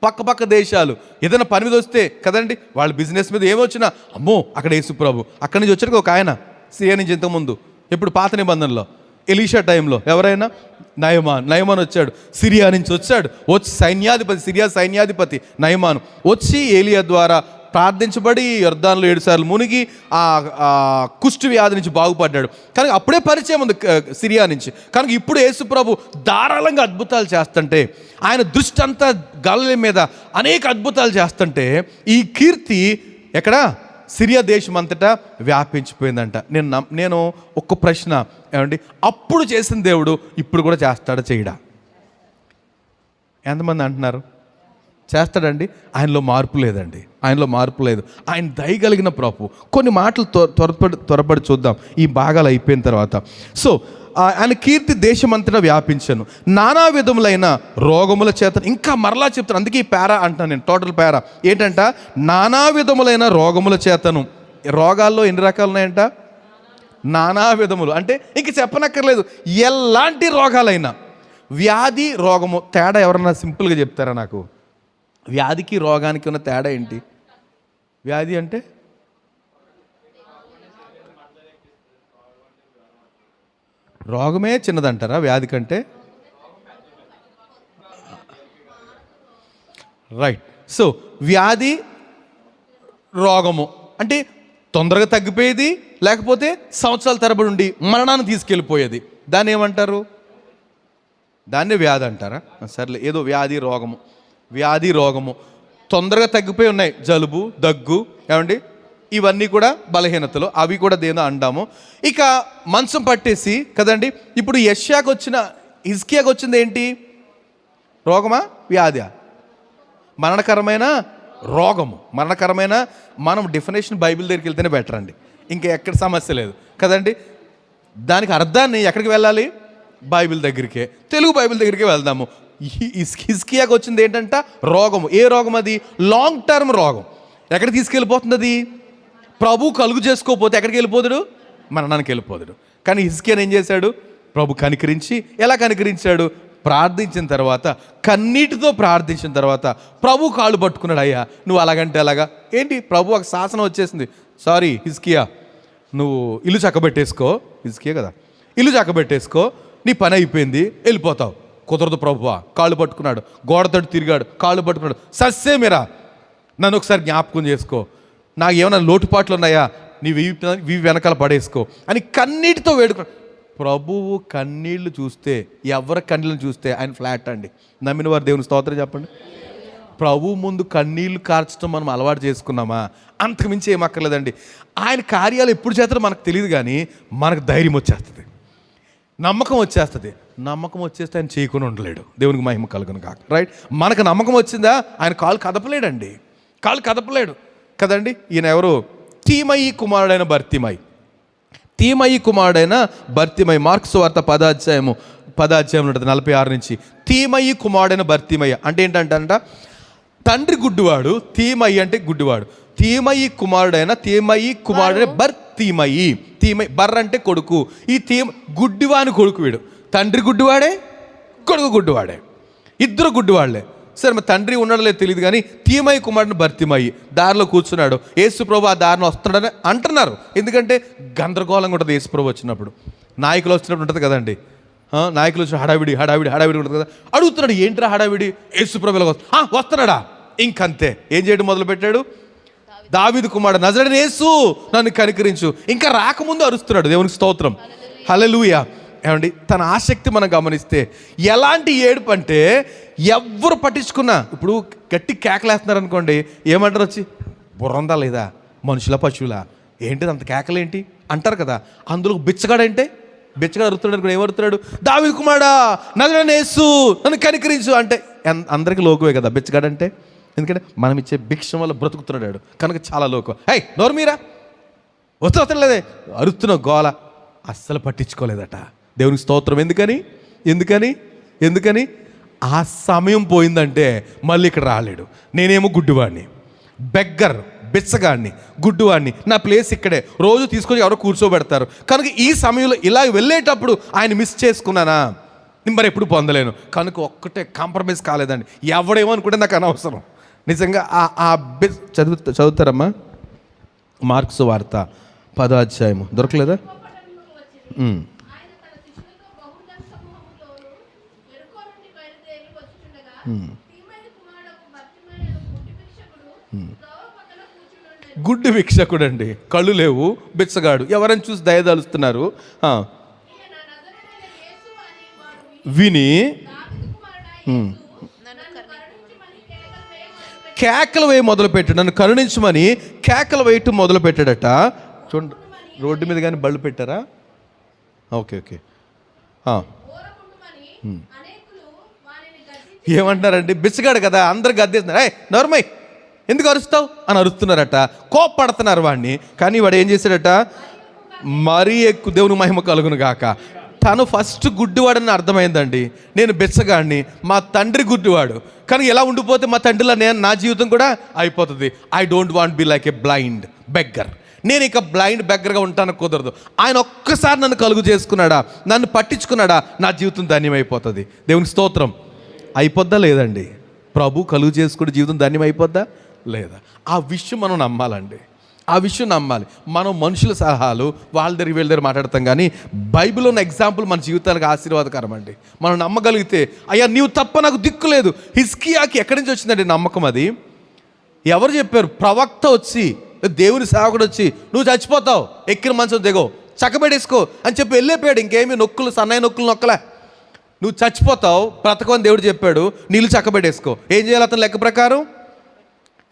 పక్క దేశాలు ఏదైనా పని మీద వస్తే కదండి, వాళ్ళ బిజినెస్ మీద ఏమొచ్చినా అమ్మో అక్కడ యేసు ప్రభు, అక్కడి నుంచి వచ్చాడు ఒక ఆయన సిరియా నుంచి, ఇంతకుముందు ఇప్పుడు పాత నిబంధనలో ఎలీషా టైంలో ఎవరైనా నయమాన్ వచ్చాడు, సిరియా నుంచి వచ్చి సిరియా సైన్యాధిపతి నయమాను వచ్చి ఏలియా ద్వారా ప్రార్థించబడి యొర్దానులో 7 సార్లు మునిగి ఆ కుష్టు వ్యాధి నుంచి బాగుపడ్డాడు. కనుక అప్పుడే పరిచయం ఉంది సిరియా నుంచి. కనుక ఇప్పుడు యేసు ప్రభు ధారాళంగా అద్భుతాలు చేస్తుంటే, ఆయన దృష్టి అంతా గలిలయ మీద అనేక అద్భుతాలు చేస్తుంటే ఈ కీర్తి ఎక్కడ, సిరియా దేశం అంతటా వ్యాపించిపోయిందంట. నేను ఒక్క ప్రశ్న, ఏమండి, అప్పుడు చేసిన దేవుడు ఇప్పుడు కూడా చేస్తాడా చేయడా? ఎంతమంది అంటున్నారు చేస్తాడండి? ఆయనలో మార్పు లేదండి, ఆయనలో మార్పు లేదు. ఆయన దయగలిగిన ప్రభు. కొన్ని మాటలు త్వరపడి చూద్దాం ఈ భాగాలు అయిపోయిన తర్వాత. సో ఆయన కీర్తి దేశమంతటా వ్యాపించను, నానా విధములైన రోగముల చేత. ఇంకా మరలా చెప్తాను, అందుకే ఈ పేరా అంటాను నేను, టోటల్ పేరా ఏంటంట, నానా విధములైన రోగముల చేతను. రోగాల్లో ఎన్ని రకాలు ఉన్నాయంట, నానా విధములు అంటే ఇంక చెప్పనక్కర్లేదు. ఎలాంటి రోగాలైనా, వ్యాధి రోగము తేడా ఎవరన్నా సింపుల్గా చెప్తారా నాకు? వ్యాధికి రోగానికి ఉన్న తేడా ఏంటి? వ్యాధి అంటే రోగమే చిన్నదంటారా వ్యాధి కంటే? రైట్. సో వ్యాధి రోగము అంటే తొందరగా తగ్గిపోయేది, లేకపోతే సంవత్సరాల తరబడి ఉండి మరణాన్ని తీసుకెళ్ళిపోయేది. దాన్ని ఏమంటారు? దాన్నే వ్యాధి అంటారా? సర్లే, ఏదో వ్యాధి రోగము తొందరగా తగ్గిపోయి ఉన్నాయి. జలుబు, దగ్గు, ఏమండి, ఇవన్నీ కూడా బలహీనతలు, అవి కూడా దేనో అంటాము. ఇక మంచం పట్టేసి కదండి, ఇప్పుడు హిజ్కియాకు వచ్చింది ఏంటి? రోగమా వ్యాధి? మరణకరమైన రోగము. మరణకరమైన, మనం డెఫినేషన్ బైబిల్ దగ్గరికి వెళ్తేనే బెటర్ అండి, ఇంకా ఎక్కడ సమస్య లేదు కదండి. దానికి అర్థాన్ని ఎక్కడికి వెళ్ళాలి? బైబిల్ దగ్గరికే, తెలుగు బైబిల్ దగ్గరికే వెళ్దాము. హిజ్కియాకు వచ్చింది ఏంటంట? రోగము. ఏ రోగం అది? లాంగ్ టర్మ్ రోగం. ఎక్కడ తీసుకెళ్ళిపోతుంది అది? ప్రభు కలుగు చేసుకోకపోతే ఎక్కడికి వెళ్ళిపోతాడు? మరణానికి వెళ్ళిపోతాడు. కానీ హిజ్కియాని ఏం చేశాడు? ప్రభు కనికరించి, ఎలా కనికరించాడు? ప్రార్థించిన తర్వాత, కన్నీటితో ప్రార్థించిన తర్వాత ప్రభు కాళ్ళు పట్టుకున్నాడు. అయ్యా నువ్వు అలాగంటే అలాగా ఏంటి? ప్రభు ఒక శాసనం వచ్చేసింది, సారీ హిజ్కియా, నువ్వు ఇల్లు చక్కబెట్టేసుకో. హిజ్కియా కదా, ఇల్లు చక్కబెట్టేసుకో, నీ పని అయిపోయింది, వెళ్ళిపోతావు. కుదరదు ప్రభువా. కాళ్ళు పట్టుకున్నాడు, గోడ తట్టు తిరిగాడు, కాళ్ళు పట్టుకున్నాడు. సస్సేమిరా, నన్ను ఒకసారి జ్ఞాపకం చేసుకో, నాకు ఏమైనా లోటుపాట్లు ఉన్నాయా, నీ వీవి వెనకాల పడేసుకో అని కన్నీటితో వేడుకున్నాడు. ప్రభువు కన్నీళ్లు చూస్తే, ఎవరి కన్నీళ్ళని చూస్తే ఆయన ఫ్లాట్ అండి. నమ్మిన వారు దేవుని స్తోత్రం చెప్పండి. ప్రభు ముందు కన్నీళ్లు కార్చడం మనం అలవాటు చేసుకున్నామా? అంతకుమించి ఏం అక్కర్లేదండి. ఆయన కార్యాలు ఎప్పుడు చేస్తారో మనకు తెలియదు, కానీ మనకు ధైర్యం వచ్చేస్తుంది, నమ్మకం వచ్చేస్తుంది. నమ్మకం వచ్చేస్తే ఆయన చేయకుండా ఉండలేడు. దేవునికి మహిమ కలుగును కాక. రైట్. మనకు నమ్మకం వచ్చిందా, ఆయన కాళ్ళు కదపలేడండి, కాళ్ళు కదపలేడు కదండి. ఈయన ఎవరు? తీమయి కుమారుడైన బర్తిమయి. మార్క్స్ వార్త 10 ఉంటుంది 46 నుంచి. తీమయి కుమారుడైన బర్తిమయ్య అంటే ఏంటంట? తండ్రి గుడ్డివాడు, తీమయి అంటే గుడ్డివాడు. తీమయి కుమారుడైన బర్తిమయి. బర్ర అంటే కొడుకు. ఈ గుడ్డివాని కొడుకు వీడు. తండ్రి గుడ్డివాడే, కొడుకు గుడ్డివాడే, ఇద్దరు గుడ్డివాళ్లే. సరే, మరి తండ్రి ఉన్నాడో లేదు తెలియదు, కానీ తీమయి కుమారుడిని బర్తిమయి దారిలో కూర్చున్నాడు. యేసు ప్రభు ఆ దారిని వస్తున్నాడని అంటున్నారు. ఎందుకంటే గందరగోళంగా ఉంటుంది యేసు ప్రభు వచ్చినప్పుడు. నాయకులు వచ్చినప్పుడు ఉంటుంది కదండి, నాయకులు వచ్చిన హడావిడి ఉంటుంది కదా. అడుగుతున్నాడు, ఏంట్రా హడావిడి? యేసు ప్రభు వస్తున్నాడా? ఇంకంతే. ఏం చేయడం మొదలుపెట్టాడు? దావీదు కుమారుడు నజరేయుడైన యేసు నన్ను కనికరించు. ఇంకా రాకముందు అరుస్తున్నాడు. దేవునికి స్తోత్రం, హల్లెలూయా. ఏమండి, తన ఆసక్తి మనం గమనిస్తే ఎలాంటి ఏడుపు అంటే, ఎవ్వరు పట్టించుకున్నా, ఇప్పుడు గట్టి కేకలేస్తున్నారు అనుకోండి, ఏమంటారు వచ్చి? బుర్రందా లేదా, మనుషుల పశువులా, ఏంటిది అంత కేకలేంటి అంటారు కదా. అందులో బిచ్చగాడంటే, బిచ్చగాడు అరుతున్నాడు అనుకోండి, ఏమరుతున్నాడు? దావీదు కుమారుడా నజరేయుడైన యేసు నన్ను కనికరించు అంటే అందరికీ లోకువే కదా బిచ్చగాడంటే. ఎందుకంటే మనం ఇచ్చే భిక్షం వల్ల బ్రతుకుతున్నాడు కనుక చాలా లోకు. హై నోరు మీరా, వస్తలేదే, అరుస్తున్న గోల అస్సలు పట్టించుకోలేదట. దేవునికి స్తోత్రం. ఎందుకని ఆ సమయం పోయిందంటే మళ్ళీ ఇక్కడ రాలేడు. నేనేమో గుడ్డివాడిని, బిచ్చగాడిని, గుడ్డివాడిని, నా ప్లేస్ ఇక్కడే, రోజు తీసుకొని ఎవరో కూర్చోబెడతారు. కనుక ఈ సమయంలో ఇలా వెళ్ళేటప్పుడు ఆయన మిస్ చేసుకున్నానా, మరి ఎప్పుడు పొందలేను. కనుక ఒక్కటే కాంప్రమైజ్ కాలేదండి. ఎవడేమో అనుకుంటే నాకు అనవసరం. నిజంగా చదువుతారమ్మా మార్క్స్ వార్త 10 దొరకలేదా? గుడ్డి భిక్షకుడు అండి, కళ్ళు లేవు, బిచ్చగాడు. ఎవరైనా చూసి దయదాలుస్తున్నారు. విని కేకలు వేయ మొదలుపెట్టాడు. నన్ను కరుణించమని కేకలు వేయటం మొదలు పెట్టాడట. చూడండి, రోడ్డు మీద కానీ బళ్ళు పెట్టారా? ఓకే. ఏమంటున్నారండి? బిచ్చగాడు కదా, అందరు గద్దేస్తున్నారు. నోర్మై ఎందుకు అరుస్తావు అని అరుస్తున్నారట, కోప్పడుతున్నారు వాడిని. కానీ వాడు ఏం చేశాడట? మరీ ఎక్కువ. దేవుని మహిమ కలుగును గాక. తను ఫస్ట్ గుడ్డివాడని అర్థమైందండి. నేను బిచ్చగాడిని, మా తండ్రి గుడ్డివాడు, కానీ ఎలా ఉండిపోతే మా తండ్రిలో నా జీవితం కూడా అయిపోతుంది. I don't want be like A blind beggar. నేను ఇక బ్లైండ్ బెగ్గర్గా ఉంటాను, కుదరదు. ఆయన ఒక్కసారి నన్ను కలుగు చేసుకున్నాడా, నన్ను పట్టించుకున్నాడా, నా జీవితం ధన్యమైపోతుంది. దేవునికి స్తోత్రం. అయిపోద్దా లేదండి? ప్రభు కలుగు చేసుకుంటే జీవితం ధన్యం అయిపోద్దా లేదా? ఆ విషయం మనం నమ్మాలండి. ఆ విషయం నమ్మాలి. మనం మనుషుల సలహాలు వాళ్ళ దగ్గర వీళ్ళ దగ్గర మాట్లాడతాం, కానీ బైబిల్ ఉన్న ఎగ్జాంపుల్ మన జీవితానికి ఆశీర్వాదకరం అండి. మనం నమ్మగలిగితే, అయ్యా నీవు తప్ప నాకు దిక్కు లేదు. హిజ్కియాకి ఎక్కడి నుంచి వచ్చిందండి నమ్మకం? అది ఎవరు చెప్పారు? ప్రవక్త వచ్చి, దేవుని సేవకుడు వచ్చి, నువ్వు చచ్చిపోతావు, ఎక్కిన మంచం దిగో, చక్కబెట్టేసుకో అని చెప్పి వెళ్ళిపోయాడు. ఇంకేమి నొక్కులు, సన్నాయి నొక్కులు నొక్కలే. నువ్వు చచ్చిపోతావు, బ్రతకమని దేవుడు చెప్పాడు, నీళ్ళు చక్కబెట్టేసుకో. ఏం చేయాలి అతను లెక్క ప్రకారం?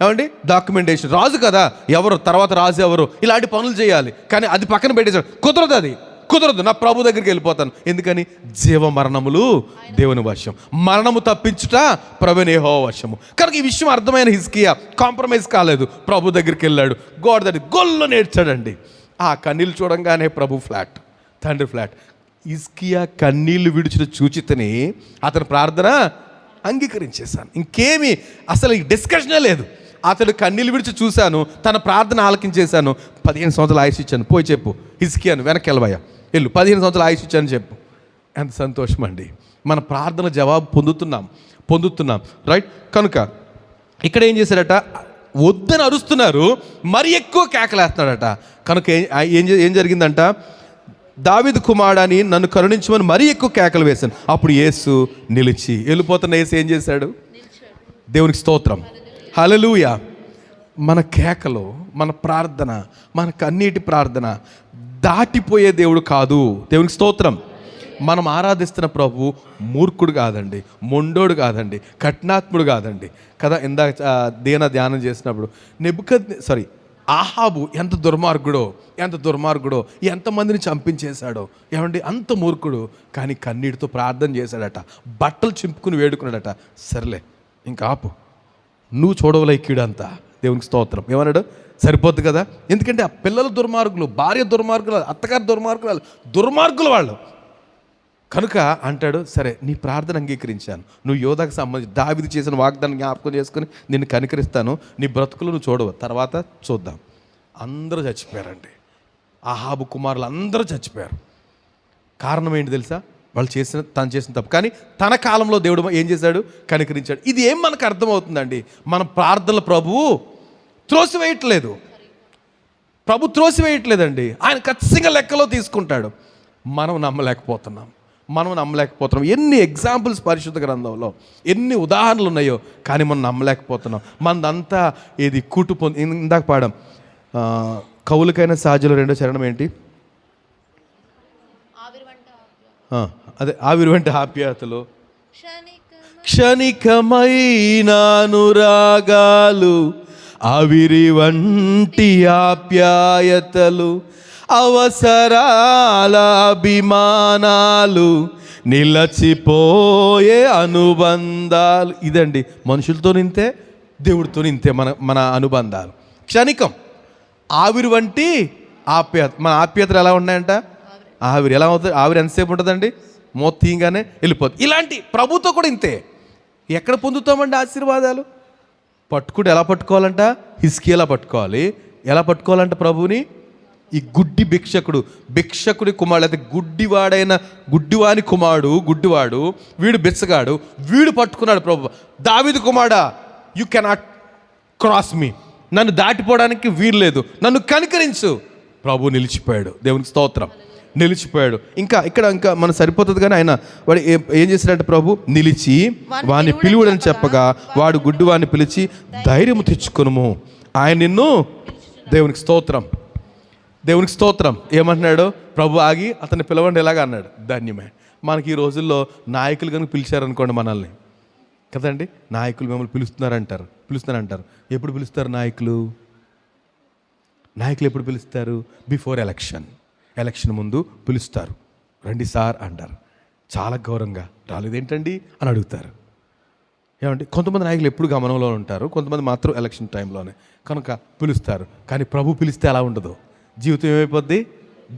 ఏమండి, డాక్యుమెంటేషన్. రాజు కదా, ఎవరు తర్వాత రాజు ఎవరు, ఇలాంటి పనులు చేయాలి. కానీ అది పక్కన పెట్టేశాడు. కుదరదు, అది కుదరదు, నా ప్రభు దగ్గరికి వెళ్ళిపోతాను. ఎందుకని? జీవ మరణములు దేవుని వశం, మరణము తప్పించుట ప్రభువైన యెహోవా వశము. కనుక ఈ విషయం అర్థమైన హిజ్కియా కాంప్రమైజ్ కాలేదు, ప్రభు దగ్గరికి వెళ్ళాడు. గోడ దగ్గర గొల్లు నేర్చాడండి. ఆ కన్నీళ్ళు చూడంగానే ప్రభు ఫ్లాట్, తండ్రి ఫ్లాట్. హిజ్కియా కన్నీళ్లు విడిచిన చూచితని అతని ప్రార్థన అంగీకరించేశాను. ఇంకేమీ అసలు డిస్కషనే లేదు. అతడు కన్నీళ్ళు విడిచి చూశాను, తన ప్రార్థన ఆలకించేశాను. 15 సంవత్సరాలు ఆయుష్ ఇచ్చాను, పోయి చెప్పు హిజ్కియాను, వెనక్కి వెళ్ళవయ్యా, వెళ్ళు, 15 సంవత్సరాలు ఆయుష్ ఇచ్చాను చెప్పు. ఎంత సంతోషం అండి, మన ప్రార్థన జవాబు పొందుతున్నాం రైట్. కనుక ఇక్కడ ఏం చేశాడట? వద్దని అరుస్తున్నారు, మరి ఎక్కువ కేకలేస్తున్నాడట. కనుక ఏం జరిగిందంట? దావీదు కుమారుడని నన్ను కరుణించమని మరీ ఎక్కువ కేకలు వేశాను. అప్పుడు యేసు నిలిచి, వెళ్ళిపోతున్న యేసు ఏం చేశాడు? దేవునికి స్తోత్రం, హల్లెలూయా. మన కేకలు, మన ప్రార్థన, మన కన్నీటి ప్రార్థన దాటిపోయే దేవుడు కాదు. దేవునికి స్తోత్రం. మనం ఆరాధిస్తున్న ప్రభు మూర్ఖుడు కాదండి, మొండోడు కాదండి, కఠినాత్ముడు కాదండి కదా. ఇందాక ధ్యానం చేసినప్పుడు ఆహాబు ఎంత దుర్మార్గుడో, ఎంతమందిని చంపించేశాడో, ఏమండి, అంత మూర్ఖుడు. కానీ కన్నీటితో ప్రార్థన చేశాడట, బట్టలు చింపుకుని వేడుకున్నాడట. సర్లే ఇంకా ఆపు, నువ్వు చూడవలైక్యుడంతా. దేవునికి స్తోత్రం. ఏమన్నాడు? సరిపోద్ది కదా. ఎందుకంటే ఆ పిల్లలు దుర్మార్గులు, భార్య దుర్మార్గులు, అత్తగారు దుర్మార్గులు వాళ్ళు. కనుక అంటాడు, సరే నీ ప్రార్థన అంగీకరించాను, నువ్వు యోధాకు సంబంధించి దావీదు చేసిన వాగ్దానం జ్ఞాపకం చేసుకుని నిన్ను కనికరిస్తాను, నీ బ్రతుకులు నువ్వు చూడవు, తర్వాత చూద్దాం. అందరూ చచ్చిపోయారండి, ఆహాబు కుమారులు అందరూ చచ్చిపోయారు. కారణం ఏంటి తెలుసా? వాళ్ళు తను చేసిన తప్పు. కానీ తన కాలంలో దేవుడు ఏం చేశాడు? కనికరించాడు. ఇది ఏం మనకు అర్థమవుతుందండి? మన ప్రార్థనలు ప్రభువు త్రోసివేయట్లేదు, త్రోసివేయట్లేదండి. ఆయన ఖచ్చితంగా లెక్కలో తీసుకుంటాడు. మనం నమ్మలేకపోతున్నాం. ఎన్ని ఎగ్జాంపుల్స్ పరిశుద్ధ గ్రంథంలో, ఎన్ని ఉదాహరణలు ఉన్నాయో, కానీ మనం నమ్మలేకపోతున్నాం. మనదంతా ఇది ఇందాక పాడాం, కవులకైన సహజలో 2వ చరణం ఏంటి? అదే ఆవిరి వంటి ఆప్యాయతలు, క్షణికమైన అనురాగాలు, ఆవిరి వంటి ఆప్యాయతలు, అవసరాల అభిమానాలు, నిలచిపోయే అనుబంధాలు. ఇదండి మనుషులతో నింతే, దేవుడితో నింతే మన అనుబంధాలు. క్షణికం, ఆవిరి వంటి ఆప్యాయత. మన ఆప్యాయతలు ఎలా ఉన్నాయంట? ఆవిరి ఎలా అవుతుంది? ఆవిరి ఎంతసేపు ఉంటుందండి? తీయంగానే వెళ్ళిపోతుంది. ఇలాంటి ప్రభుతో కూడా ఇంతే. ఎక్కడ పొందుతామండి ఆశీర్వాదాలు? ఎలా పట్టుకోవాలంట? హిజ్కియా పట్టుకోవాలి. ఎలా పట్టుకోవాలంట ప్రభువుని? ఈ గుడ్డి భిక్షకుడి కుమారుడు, అయితే గుడ్డివాని కుమారుడు, గుడ్డివాడు, వీడు బిచ్చగాడు, వీడు పట్టుకున్నాడు ప్రభు. దావీదు కుమారుడా, యు కెనాట్ క్రాస్ మీ, నన్ను దాటిపోవడానికి వీల్లేదు, నన్ను కనికరించు. ప్రభు నిలిచిపోయాడు. దేవునికి స్తోత్రం, నిలిచిపోయాడు. ఇక్కడ మనం సరిపోతుంది. కానీ ఆయన వాడు ఏం చేశాడంటే, ప్రభు నిలిచి వాడిని పిలువుడని చెప్పగా వాడు గుడ్డివాడిని పిలిచి, ధైర్యం తెచ్చుకొనుము, ఆయన నిన్ను. దేవునికి స్తోత్రం. ఏమంటున్నాడు? ప్రభు ఆగి అతన్ని పిలవండి ఎలాగా అన్నాడు. ధన్యమే. మనకి ఈ రోజుల్లో నాయకులు కనుక పిలిచారనుకోండి మనల్ని, కదండి, నాయకులు మిమ్మల్ని పిలుస్తున్నారంటారు. ఎప్పుడు పిలుస్తారు నాయకులు ఎప్పుడు పిలుస్తారు? బిఫోర్ ఎలక్షన్ ముందు పిలుస్తారు. రండి సార్ అంటారు. చాలా గౌరవంగా, రాలేదేంటండి అని అడుగుతారు. ఏమంటే కొంతమంది నాయకులు ఎప్పుడు గమనంలో ఉంటారు, కొంతమంది మాత్రం ఎలక్షన్ టైంలోనే. కనుక పిలుస్తారు. కానీ ప్రభు పిలిస్తే అలా ఉండదు. జీవితం ఏమైపోద్ది?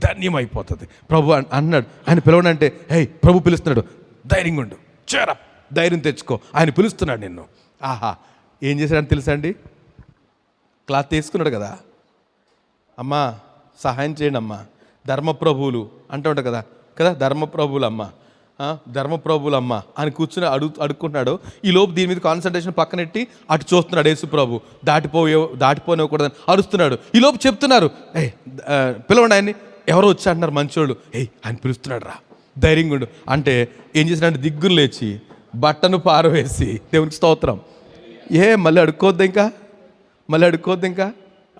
ధన్యం అయిపోతుంది. ప్రభు అన్నాడు, ఆయన పిలవడంటే, హే ప్రభు పిలుస్తున్నాడు, ధైర్యంగా ఉండు, ధైర్యం తెచ్చుకో, ఆయన పిలుస్తున్నాడు నిన్ను. ఆహా, ఏం చేశాడని తెలుసా అండి? క్లాత్ తీసుకున్నాడు కదా, అమ్మా సహాయం చేయండి అమ్మా, ధర్మప్రభువులు అంటూ ఉంటారు కదా, ధర్మప్రభువులు అమ్మ, ధర్మప్రభులమ్మ అని కూర్చుని అడుక్కుంటున్నాడు. ఈ లోపు దీని మీద కాన్సన్ట్రేషన్ పక్కనెట్టి అటు చూస్తున్నాడు. యేసు ప్రభు దాటిపోనివ్వకూడదని అరుస్తున్నాడు. ఈ లోపు చెప్తున్నారు, పిలవండి ఆయన్ని, ఎవరో వచ్చి అంటున్నారు మంచోళ్ళు. ఆయన పిలుస్తున్నాడు, రా, ధైర్యంగా ఉండు అంటే ఏం చేసినట్టు దిగ్గులు లేచి బట్టను పారవేసి, దేవునికి స్తోత్రం, మళ్ళీ అడుక్కోవద్దు ఇంకా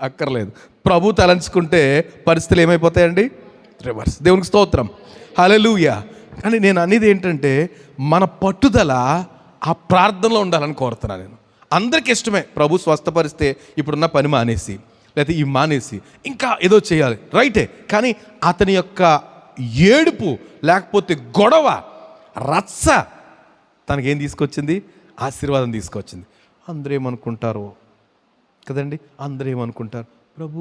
అక్కర్లేదు. ప్రభు తలంచుకుంటే పరిస్థితులు ఏమైపోతాయండి? రివర్స్. దేవునికి స్తోత్రం, హల్లెలూయా. కానీ నేను అనేది ఏంటంటే మన పట్టుదల ఆ ప్రార్థనలో ఉండాలని కోరుతున్నాను నేను. అందరికీ ఇష్టమే ప్రభు స్వస్థపరిస్తే ఇప్పుడున్న పని మానేసి, లేకపోతే ఈ మానేసి ఇంకా ఏదో చేయాలి, రైటే. కానీ అతని యొక్క ఏడుపు లేకపోతే గొడవ, రచ్చ తనకేం తీసుకొచ్చింది? ఆశీర్వాదం తీసుకొచ్చింది. అందరూ ఏమనుకుంటారు కదండి, అందరూ ఏమనుకుంటారు, ప్రభు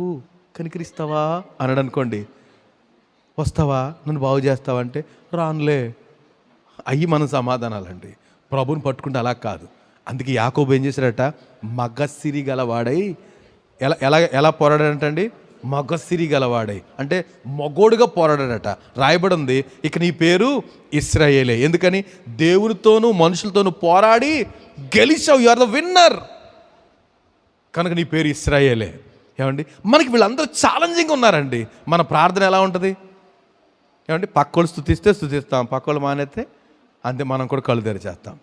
కనికరిస్తావా అన్నాడు అనుకోండి, వస్తావా, నన్ను బాగు చేస్తావా అంటే రానులే, అయ్యి మన సమాధానాలండి. ప్రభుని పట్టుకుంటే అలా కాదు. అందుకే యాకోబు ఏం చేశాడట? మగసిరి గలవాడై ఎలా పోరాడాడంటండి? మగసిరి గలవాడై అంటే మగోడుగా పోరాడాడట. రాయబడి ఉంది, ఇక నీ పేరు ఇశ్రాయేలే. ఎందుకని? దేవునితోనూ మనుషులతోనూ పోరాడి గెలిచావు, యు ఆర్ ద విన్నర్, కనుక నీ పేరు ఇశ్రాయేలే. ఏమండి, మనకి వీళ్ళందరూ ఛాలెంజింగ్ ఉన్నారండి. మన ప్రార్థన ఎలా ఉంటుంది? ఏమండి, పక్కోళ్ళు స్తుతిస్తాం, పక్కోళ్ళు మానేస్తే అంతే, మనం కూడా కళ్ళు తెరిచేస్తాం.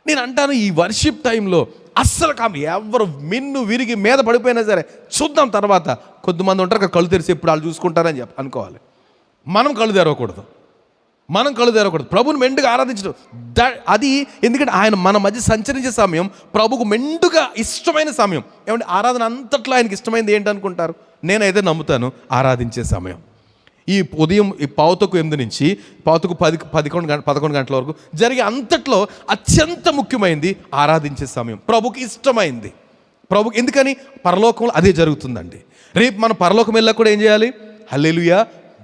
నేను అంటాను, ఈ వర్షిప్ టైంలో అస్సలు ఎవరు మిన్ను విరిగి మీద పడిపోయినా సరే చూద్దాం తర్వాత. కొద్దిమంది ఉంటారు కళ్ళు తెరిచి ఎప్పుడు వాళ్ళు చూసుకుంటారని అనుకోవాలి. మనం కళ్ళు తెరవకూడదు. ప్రభుని మెండుగా ఆరాధించడం అది. ఎందుకంటే ఆయన మన మధ్య సంచరించే సమయం ప్రభుకు మెండుగా ఇష్టమైన సమయం. ఏమంటే ఆరాధన అంతట్లో ఆయనకి ఇష్టమైనది ఏంటనుకుంటారు? నేనైతే నమ్ముతాను, ఆరాధించే సమయం. ఈ ఉదయం ఈ 9:08 నుంచి 11 గంటల వరకు జరిగే అంతట్లో అత్యంత ముఖ్యమైనది ఆరాధించే సమయం, ప్రభుకి ఇష్టమైంది. ఎందుకని? పరలోకంలో అదే జరుగుతుందండి. రేపు మనం పరలోకం వెళ్ళా కూడా ఏం చేయాలి? హల్లెలూయా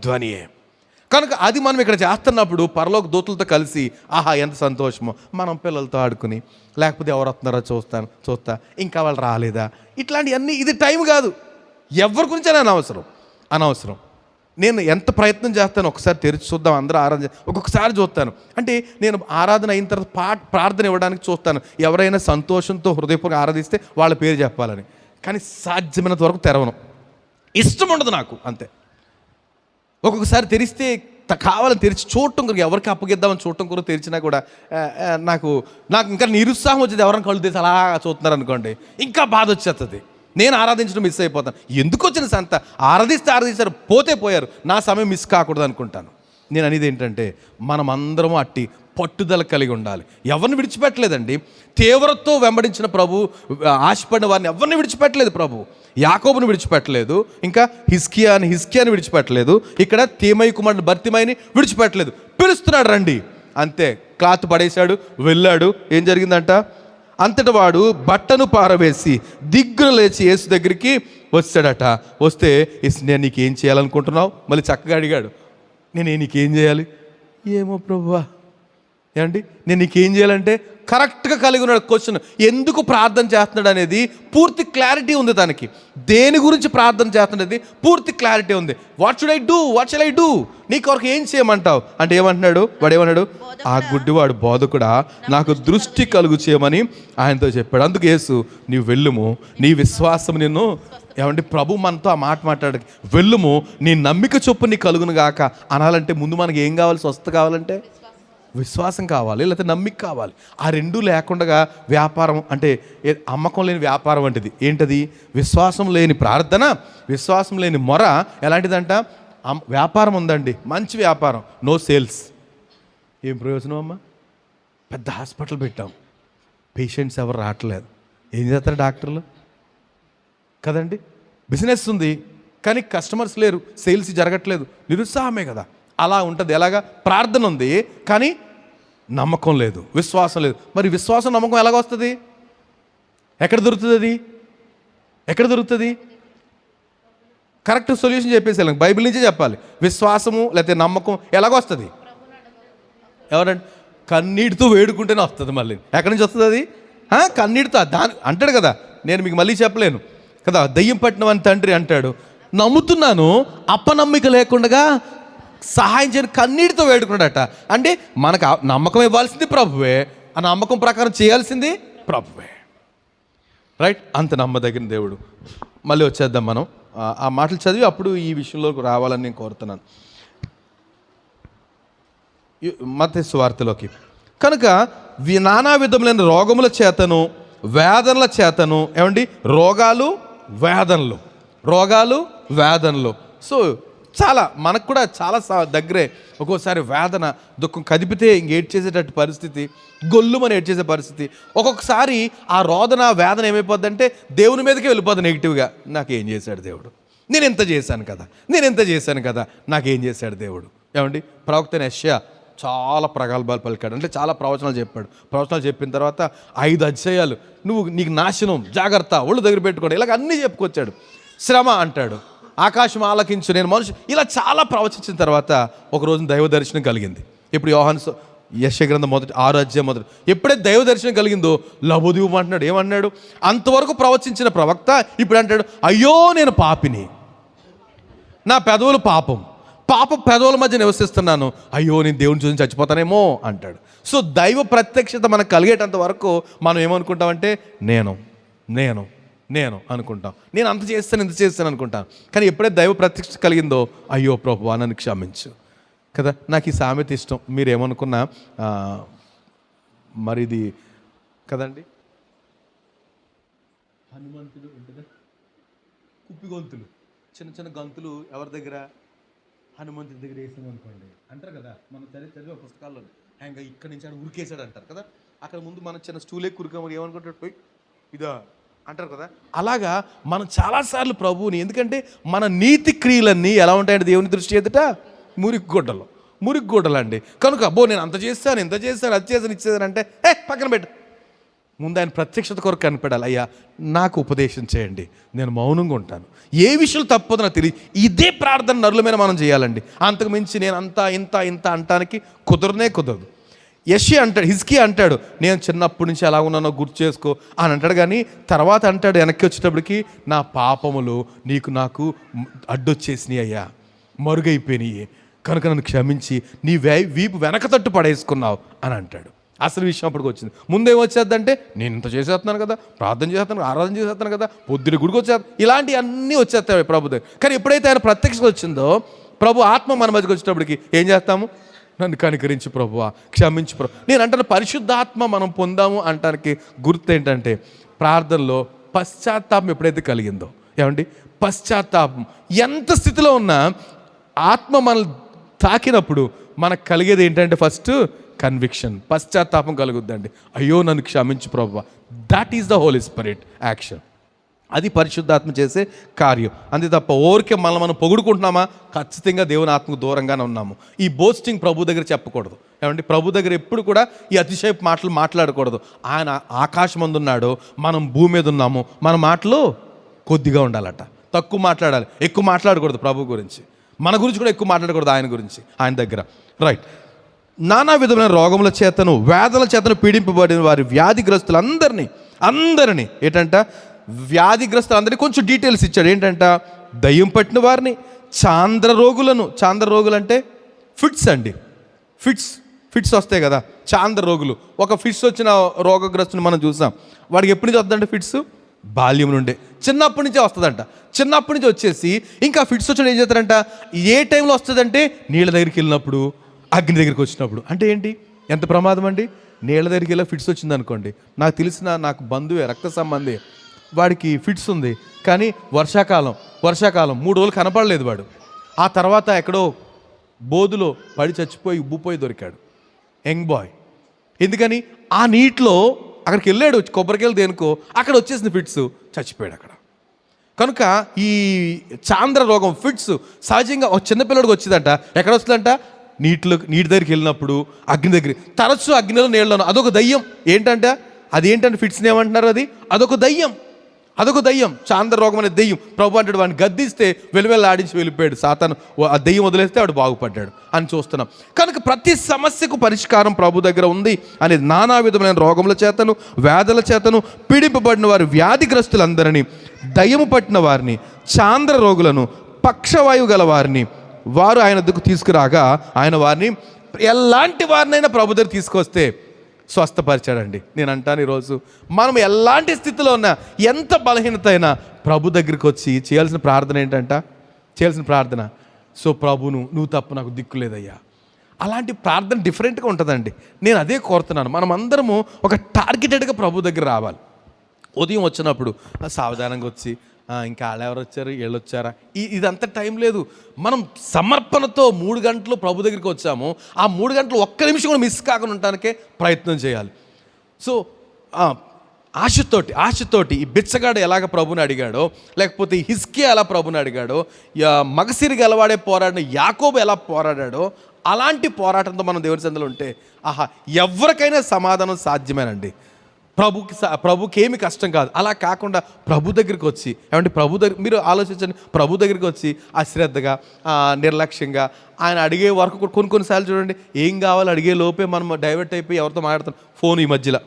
ధ్వనియే. కనుక అది మనం ఇక్కడ చేస్తున్నప్పుడు పరలోక దూతలతో కలిసి ఆహా ఎంత సంతోషమో, మనం పిల్లలతో ఆడుకుని, లేకపోతే ఎవరు వస్తున్నారో చూస్తా, ఇంకా వాళ్ళు రాలేదా, ఇట్లాంటివన్నీ. ఇది టైం కాదు, ఎవరి గురించి అనవసరం. నేను ఎంత ప్రయత్నం చేస్తాను, ఒకసారి తెరిచి చూద్దాం, అందరూ ఆరాధన, ఒక్కొక్కసారి చూస్తాను. అంటే నేను ఆరాధన అయిన తర్వాత ప్రార్థన ఇవ్వడానికి చూస్తాను, ఎవరైనా సంతోషంతో హృదయపూర్వకంగా ఆరాధిస్తే వాళ్ళ పేరు చెప్పాలని. కానీ సాధ్యమైనంత వరకు తెరవను, ఇష్టం ఉండదు నాకు, అంతే. ఒక్కొక్కసారి తెరిస్తే కావాలని తెరిచి చూడటం కొరకు, ఎవరికి అప్పగిద్దామని చూడటం కొరకు తెరిచినా కూడా నాకు ఇంకా నిరుత్సాహం వచ్చేది. ఎవరైనా కళ్ళు తెరిచి అలా చూస్తున్నారు అనుకోండి, ఇంకా బాధ వచ్చేస్తుంది. నేను ఆరాధించడం మిస్ అయిపోతాను. ఎందుకు వచ్చిన సంత? ఆరాధిస్తారు, పోయారు, నా సమయం మిస్ కాకూడదు అనుకుంటాను. నేను అనేది ఏంటంటే మనం అందరం అట్టి పట్టుదల కలిగి ఉండాలి. ఎవరిని విడిచిపెట్టలేదండి. తీవ్రతో వెంబడించిన ప్రభు, ఆశపడిన వారిని ఎవరిని విడిచిపెట్టలేదు ప్రభు. యాకోబుని విడిచిపెట్టలేదు, ఇంకా హిజ్కియాని విడిచిపెట్టలేదు, ఇక్కడ తీమయి కుమారుడు బర్తిమైని విడిచిపెట్టలేదు. పిలుస్తున్నాడు, రండి, అంతే. క్లాత్ పడేశాడు, వెళ్ళాడు. ఏం జరిగిందంట? అంతటి వాడు బట్టను పారవేసి దిగ్గున లేచి యేసు దగ్గరికి వచ్చాడట. వస్తే నేను నీకేం చేయాలనుకుంటున్నావు? మళ్ళీ చక్కగా అడిగాడు, నీకేం చేయాలి? ఏమో ప్రభువా. ఏమండి, నేను నీకేం చేయాలంటే కరెక్ట్గా కలిగి ఉన్నాడు క్వశ్చన్. ఎందుకు ప్రార్థన చేస్తున్నాడు అనేది పూర్తి క్లారిటీ ఉంది తనకి. దేని గురించి ప్రార్థన చేస్తున్నది పూర్తి క్లారిటీ ఉంది. What shall I do? నీ కొరకు ఏం చేయమంటావు అంటే ఏమంటున్నాడు? వాడేమన్నాడు? ఆ గుడ్డివాడు బోధకుడా, నాకు దృష్టి కలుగు చేయమని ఆయనతో చెప్పాడు. అందుకు యేసు, నీవు వెళ్ళుము, నీ విశ్వాసం నిన్ను. ఏమంటే ప్రభు మనతో ఆ మాట మాట్లాడ, వెళ్ళుము, నీ నమ్మిక చొప్పు నీ కలుగును గాక అనాలంటే ముందు మనకి ఏం కావాలి? స్వస్థత కావాలంటే విశ్వాసం కావాలి, లేకపోతే నమ్మిక కావాలి. ఆ రెండూ లేకుండా వ్యాపారం అంటే అమ్మకం లేని వ్యాపారం వంటిది. ఏంటది? విశ్వాసం లేని ప్రార్థన, విశ్వాసం లేని మొర ఎలాంటిదంట? వ్యాపారం ఉందండి, మంచి వ్యాపారం, నో సేల్స్. ఏం ప్రయోజనం అమ్మా? పెద్ద హాస్పిటల్ పెట్టాం, పేషెంట్స్ ఎవరు రావట్లేదు, ఏం చేస్తారు డాక్టర్లు కదండి? బిజినెస్ ఉంది కానీ కస్టమర్స్ లేరు, సేల్స్ జరగట్లేదు, నిరుత్సాహమే కదా. అలా ఉంటుంది. ఎలాగా? ప్రార్థన ఉంది కానీ నమ్మకం లేదు, విశ్వాసం లేదు. మరి విశ్వాసం నమ్మకం ఎలాగ వస్తుంది? ఎక్కడ దొరుకుతుంది? కరెక్ట్ సొల్యూషన్ చెప్పేసి బైబిల్ నుంచే చెప్పాలి. విశ్వాసము లేకపోతే నమ్మకం ఎలాగొస్తుంది? ఎవరంటే కన్నీటితో వేడుకుంటేనే వస్తుంది. మళ్ళీ ఎక్కడి నుంచి వస్తుంది అది? కన్నీటితో అంటాడు కదా. నేను మీకు మళ్ళీ చెప్పలేను కదా. దయ్యం పట్టిన వాని తండ్రి అంటాడు, నమ్ముతున్నాను, అప్పనమ్మిక లేకుండా సహాయం చేయని కన్నీటితో వేడుకున్నాడట. అంటే మనకు నమ్మకం ఇవ్వాల్సింది ప్రభువే, ఆ నమ్మకం ప్రకారం చేయాల్సింది ప్రభువే. రైట్, అంత నమ్మదగిన దేవుడు. మళ్ళీ వచ్చేద్దాం మనం ఆ మాటలు చదివి అప్పుడు ఈ విషయంలోకి రావాలని నేను కోరుతున్నాను. మత్తయి సువార్తలోకి కనుక నానా విధములైన రోగముల చేతను వేదనల చేతను, ఏమండి, రోగాలు వేదనలు. సో చాలా మనకు కూడా చాలా దగ్గరే ఒక్కోసారి వేదన దుఃఖం కదిపితే ఇంక ఏడ్చేసేటట్టు పరిస్థితి, గొల్లుమని ఏడ్చేసే పరిస్థితి. ఒక్కొక్కసారి ఆ రోదన వేదన ఏమైపోద్ది అంటే దేవుని మీదకే వెళ్ళిపోద్ది నెగిటివ్గా. నాకేం చేశాడు దేవుడు, నేను ఎంత చేశాను కదా, నాకేం చేశాడు దేవుడు. ఏమండి, ప్రవక్త యెషయా చాలా ప్రగల్భాలు పలికాడు, అంటే చాలా ప్రవచనాలు చెప్పాడు. ప్రవచనాలు చెప్పిన తర్వాత 5 అధ్యాయాలు నీకు నాశనం, జాగ్రత్త, ఒళ్ళు దగ్గర పెట్టుకోండి, ఇలాగ అన్నీ చెప్పుకొచ్చాడు. శ్రమ అంటాడు, ఆకాశం ఆలకించు, నేను మనుషు, ఇలా చాలా ప్రవచించిన తర్వాత ఒక రోజు దైవ దర్శనం కలిగింది. ఇప్పుడు యెషయా గ్రంథం 6వ అధ్యాయం ఎప్పుడైతే దైవ దర్శనం కలిగిందో లబోదివ్వమంటున్నాడు. ఏమన్నాడు? అంతవరకు ప్రవచించిన ప్రవక్త ఇప్పుడు అంటాడు, అయ్యో నేను పాపిని, నా పెదవులు పాప పెదవుల మధ్య నివసిస్తున్నాను, అయ్యో నేను దేవుని చూసి చచ్చిపోతానేమో అంటాడు. సో దైవ ప్రత్యక్షత మనకు కలిగేటంత వరకు మనం ఏమనుకుంటామంటే నేను అనుకుంటాం, నేను అంత చేస్తాను ఇంత చేస్తాను అనుకుంటాను. కానీ ఎప్పుడైతే దైవ ప్రత్యక్షత కలిగిందో, అయ్యో ప్రభువా నన్ను క్షమించు కదా. నాకు ఈ సామెత ఇష్టం, మీరేమనుకున్నా మరి ఇది కదండి, హనుమంతుడు ఉంటుంది, కుప్పి గొంతులు, చిన్న గంతులు ఎవరి దగ్గర, హనుమంతుడి దగ్గర వేసాం అనుకోండి అంటారు కదా. మనం చదివే పుస్తకాల్లో ఇంకా ఇక్కడి నుంచి ఆడు ఉరికేసాడు అంటారు కదా. అక్కడ ముందు మనం చిన్న స్టూలే కురికాము, ఏమనుకుంటాడు, పోయి ఇదా అంటారు కదా. అలాగా మనం చాలాసార్లు ప్రభువుని, ఎందుకంటే మన నీతి క్రియలన్నీ ఎలా ఉంటాయంటే దేవుని దృష్టి ఎదుట మురిగ్గొడ్డలు అండి. కనుక అబ్బో నేను అంత చేస్తాను ఇంత చేస్తాను అది చేస్తాను ఇచ్చేసాను అంటే పక్కన పెట్టు, ముందు ఆయన ప్రత్యక్షత కొరకు కనిపెడాలి. అయ్యా నాకు ఉపదేశం చేయండి, నేను మౌనంగా ఉంటాను, ఏ విషయాలు తప్పదో నాకు తెలియదు. ఇదే ప్రార్థన నరుల మీద మనం చేయాలండి. అంతకు మించి నేను అంతా ఇంత అంటానికి కుదరదు. యెషయా అంటాడు, హిజ్కియా అంటాడు, నేను చిన్నప్పటి నుంచి ఎలా ఉన్నానో గుర్తు చేసుకో అని అంటాడు. కానీ తర్వాత అంటాడు వెనక్కి వచ్చేటప్పటికి, నా పాపములు నాకు అడ్డొచ్చేసినాయి అయ్యా, మరుగైపోయినాయి, కనుక నన్ను క్షమించి నీ వీపు వెనక తట్టు పడేసుకున్నావు అని అంటాడు. అసలు విషయం అప్పటికి వచ్చింది. ముందేమొచ్చేద్దంటే, నేను ఇంత చేసేస్తున్నాను కదా, ప్రార్థన చేసేస్తాను, ఆరాధన చేసేస్తాను కదా, పొద్దున గుడికి వచ్చేస్తాను, ఇలాంటివి అన్నీ వచ్చేస్తాయి ప్రభు దగ్గర. కానీ ఎప్పుడైతే ఆయన ప్రత్యక్షత వచ్చిందో, ప్రభు ఆత్మ మన మధ్యకి వచ్చేటప్పటికి ఏం చేస్తాము? నన్ను కనికరించి ప్రభువా, క్షమించి ప్రభు. నేను అంటాను పరిశుద్ధాత్మ మనం పొందాము అంటానికి గుర్తు ఏంటంటే, ప్రార్థనలో పశ్చాత్తాపం ఎప్పుడైతే కలిగిందో, ఏమండి, పశ్చాత్తాపం ఎంత స్థితిలో ఉన్నా ఆత్మ మనల్ని తాకినప్పుడు మనకు కలిగేది ఏంటంటే, ఫస్ట్ కన్విక్షన్, పశ్చాత్తాపం కలుగుద్దండి. అయ్యో నన్ను క్షమించు ప్రభువా. That is the holy spirit action. అది పరిశుద్ధాత్మ చేసే కార్యం. అంతే తప్ప ఓరికే మనం పొగుడుకుంటున్నామా, ఖచ్చితంగా దేవుని ఆత్మకు దూరంగానే ఉన్నాము. ఈ బోస్టింగ్ ప్రభు దగ్గర చెప్పకూడదు. ఏమండి, ప్రభు దగ్గర ఎప్పుడు కూడా ఈ అతిశయపు మాటలు మాట్లాడకూడదు. ఆయన ఆకాశం మందు ఉన్నాడు, మనం భూమి మీద ఉన్నాము, మన మాటలు కొద్దిగా ఉండాలట, తక్కువ మాట్లాడాలి, ఎక్కువ మాట్లాడకూడదు. ప్రభు గురించి, మన గురించి కూడా ఎక్కువ మాట్లాడకూడదు, ఆయన గురించి, ఆయన దగ్గర. రైట్. నానా విధమైన రోగముల చేతను వేదనల చేతను పీడింపబడిన వారి వ్యాధిగ్రస్తులందరినీ ఏంటంట, వ్యాధిగ్రస్తులందరినీ కొంచెం డీటెయిల్స్ ఇచ్చాడు. ఏంటంట, దయ్యం పట్టిన వారిని, చాంద్ర రోగులు అంటే ఫిట్స్ అండి, ఫిట్స్ వస్తాయి కదా, చాంద్ర రోగులు. ఒక ఫిట్స్ వచ్చిన రోగగ్రస్తుని మనం చూసాం. వాడికి ఎప్పటి నుంచి వస్తుందంటే ఫిట్స్, బాల్యం నుండే, చిన్నప్పటి నుంచే వస్తుందంట. చిన్నప్పటి నుంచి వచ్చేసి ఇంకా ఫిట్స్ వచ్చిన ఏం చేస్తారంట, ఏ టైంలో వస్తుందంటే నీళ్ళ దగ్గరికి వెళ్ళినప్పుడు, అగ్ని దగ్గరికి వచ్చినప్పుడు. అంటే ఏంటి, ఎంత ప్రమాదం అండి. నీళ్ళ దగ్గరికి వెళ్ళి ఫిట్స్ వచ్చింది అనుకోండి, నాకు బంధువే, రక్త సంబంధి, వాడికి ఫిట్స్ ఉంది, కానీ వర్షాకాలం 3 రోజులు కనపడలేదు వాడు. ఆ తర్వాత ఎక్కడో బోధులో పడి చచ్చిపోయి ఉబ్బిపోయి దొరికాడు, యంగ్ బాయ్. ఎందుకని, ఆ నీటిలో అక్కడికి వెళ్ళాడు, కొబ్బరికాయలు దేనికో, అక్కడ వచ్చేసిన ఫిట్స్, చచ్చిపోయాడు అక్కడ. కనుక ఈ చాంద్ర రోగం, ఫిట్స్ సహజంగా ఒక చిన్నపిల్లడికి వచ్చిందంట. ఎక్కడ వస్తుందంట, నీటి దగ్గరికి వెళ్ళినప్పుడు, అగ్ని దగ్గర, తరచు అగ్నిలో నీళ్ళను. అదొక దయ్యం. ఏంటంటే అదేంటంటే ఫిట్స్ని ఏమంటున్నారు, అదొక దయ్యం, చాంద్ర రోగం అనే దయ్యం. ప్రభు అంటాడు, వాడిని గద్దిస్తే ఆడించి వెళ్ళిపోయాడు సాతాను, ఆ దయ్యం వదిలేస్తే వాడు బాగుపడ్డాడు అని చూస్తున్నాం. కనుక ప్రతి సమస్యకు పరిష్కారం ప్రభు దగ్గర ఉంది అనేది. నానా విధమైన రోగముల చేతను వ్యాధుల చేతను పీడింపబడిన వారి వ్యాధిగ్రస్తులందరినీ, దయ్యము పట్టిన వారిని, చాంద్ర రోగులను, పక్షవాయువు గల వారిని, వారు ఆయన వద్దకు తీసుకురాగా ఆయన వారిని ఎలాంటి వారినైనా ప్రభు దగ్గర తీసుకొస్తే స్వస్థపరిచాడండి. నేను అంటాను ఈరోజు మనం ఎలాంటి స్థితిలో ఉన్నా, ఎంత బలహీనత అయినా ప్రభు దగ్గరికి వచ్చి చేయాల్సిన ప్రార్థన ఏంటంట? చేయాల్సిన ప్రార్థన, సో ప్రభును నువ్వు తప్ప నాకు దిక్కు లేదయ్యా. అలాంటి ప్రార్థన డిఫరెంట్గా ఉంటుందండి. నేను అదే కోరుతున్నాను. మనం అందరము ఒక టార్గెటెడ్గా ప్రభు దగ్గర రావాలి. ఉదయం వచ్చినప్పుడు సావధానంగా వచ్చి ఇంకా వాళ్ళు ఎవరు వచ్చారు, వీళ్ళు వచ్చారా, ఇదంతా టైం లేదు. మనం సమర్పణతో 3 గంటలు ప్రభు దగ్గరికి వచ్చాము. ఆ 3 గంటలు ఒక్క నిమిషం కూడా మిస్ కాకుండా ఉండటానికే ప్రయత్నం చేయాలి. సో ఆశతోటి ఈ బిచ్చగాడు ఎలాగ ప్రభుని అడిగాడో, లేకపోతే ఈ హిజ్కియా ఎలా ప్రభుని అడిగాడో, మగసిరి గలవాడే పోరాడిన యాకోబు ఎలా పోరాడాడో, అలాంటి పోరాటంతో మనం దేవుని సన్నిధిలో ఉంటే ఎవరికైనా సమాధానం సాధ్యమేనండి. ప్రభుకి ఏమి కష్టం కాదు. అలా కాకుండా ప్రభు దగ్గరికి వచ్చి, ఏమంటే ప్రభు దగ్గర మీరు ఆలోచించండి, ప్రభు దగ్గరికి వచ్చి అశ్రద్ధగా నిర్లక్ష్యంగా ఆయన అడిగే వరకు కొన్నిసార్లు చూడండి, ఏం కావాలో అడిగే లోపే మనం డైవర్ట్ అయిపోయి ఎవరితో మాట్లాడతాం, ఫోన్ ఈ మధ్యలో.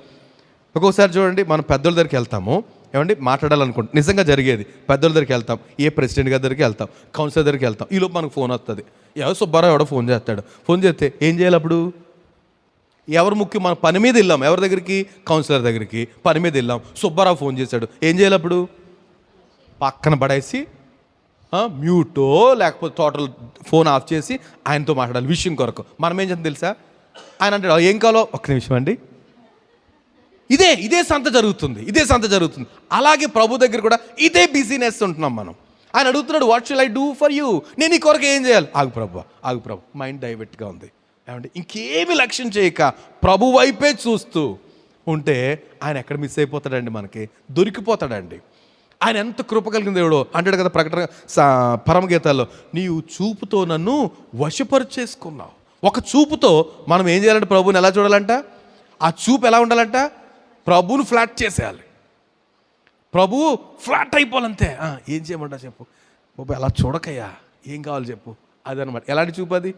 ఒక్కొక్కసారి చూడండి, మనం పెద్దోళ్ళ దగ్గరికి వెళ్తాము, ఏమండి మాట్లాడాలనుకుంటాం, నిజంగా జరిగేది. పెద్దోళ్ళ దగ్గరికి వెళ్తాం, ఏ ప్రెసిడెంట్ గారి దగ్గరికి వెళ్తాం, కౌన్సిలర్ దగ్గరికి వెళ్తాం, ఈలోపు మనకు ఫోన్ వస్తుంది. ఎవరు సుబ్బారావు ఎవడో ఫోన్ చేస్తాడు. ఫోన్ చేస్తే ఏం చేయాలి అప్పుడు? ఎవరు ముఖ్యం? మన పని మీద వెళ్ళాం, ఎవరి దగ్గరికి? కౌన్సిలర్ దగ్గరికి. పని మీద వెళ్ళాం, సుబ్బారావు ఫోన్ చేశాడు, ఏం చేయాలి అప్పుడు? పక్కన పడేసి మ్యూటో లేకపోతే టోటల్ ఫోన్ ఆఫ్ చేసి ఆయనతో మాట్లాడాలి విషయం కొరకు. మనం ఏం చేస్తాం తెలుసా? ఆయన అంటాడు, ఏం కావాలో ఒక్క నిమిషం అండి. ఇదే సంత జరుగుతుంది. అలాగే ప్రభు దగ్గర కూడా ఇదే బిజీనెస్ ఉంటున్నాం మనం. ఆయన అడుగుతున్నాడు, what shall I do for you? నేను ఈ కొరకు ఏం చేయాలి? ఆగు ప్రభు, మైండ్ డైవర్ట్గా ఉంది. ఏమంటే ఇంకేమి లక్ష్యం చేయక ప్రభు వైపే చూస్తూ ఉంటే ఆయన ఎక్కడ మిస్ అయిపోతాడండి? మనకి దొరికిపోతాడండి. ఆయన ఎంత కృప కలిగిన దేవుడో అంటాడు కదా ప్రకటన పరమగీతాల్లో, నీవు చూపుతో నన్ను వశపరిచేసుకున్నావు. ఒక చూపుతో మనం ఏం చేయాలంటే ప్రభువుని ఎలా చూడాలంట? ఆ చూపు ఎలా ఉండాలంట? ప్రభువును ఫ్లాట్ చేసేయాలి. ప్రభువు ఫ్లాట్ అయిపోవాలంతే. ఏం చేయమంటా చెప్పు బాబు, ఎలా చూడకయ్యా, ఏం కావాలి చెప్పు, అదనమాట. ఎలాంటి చూపు అది?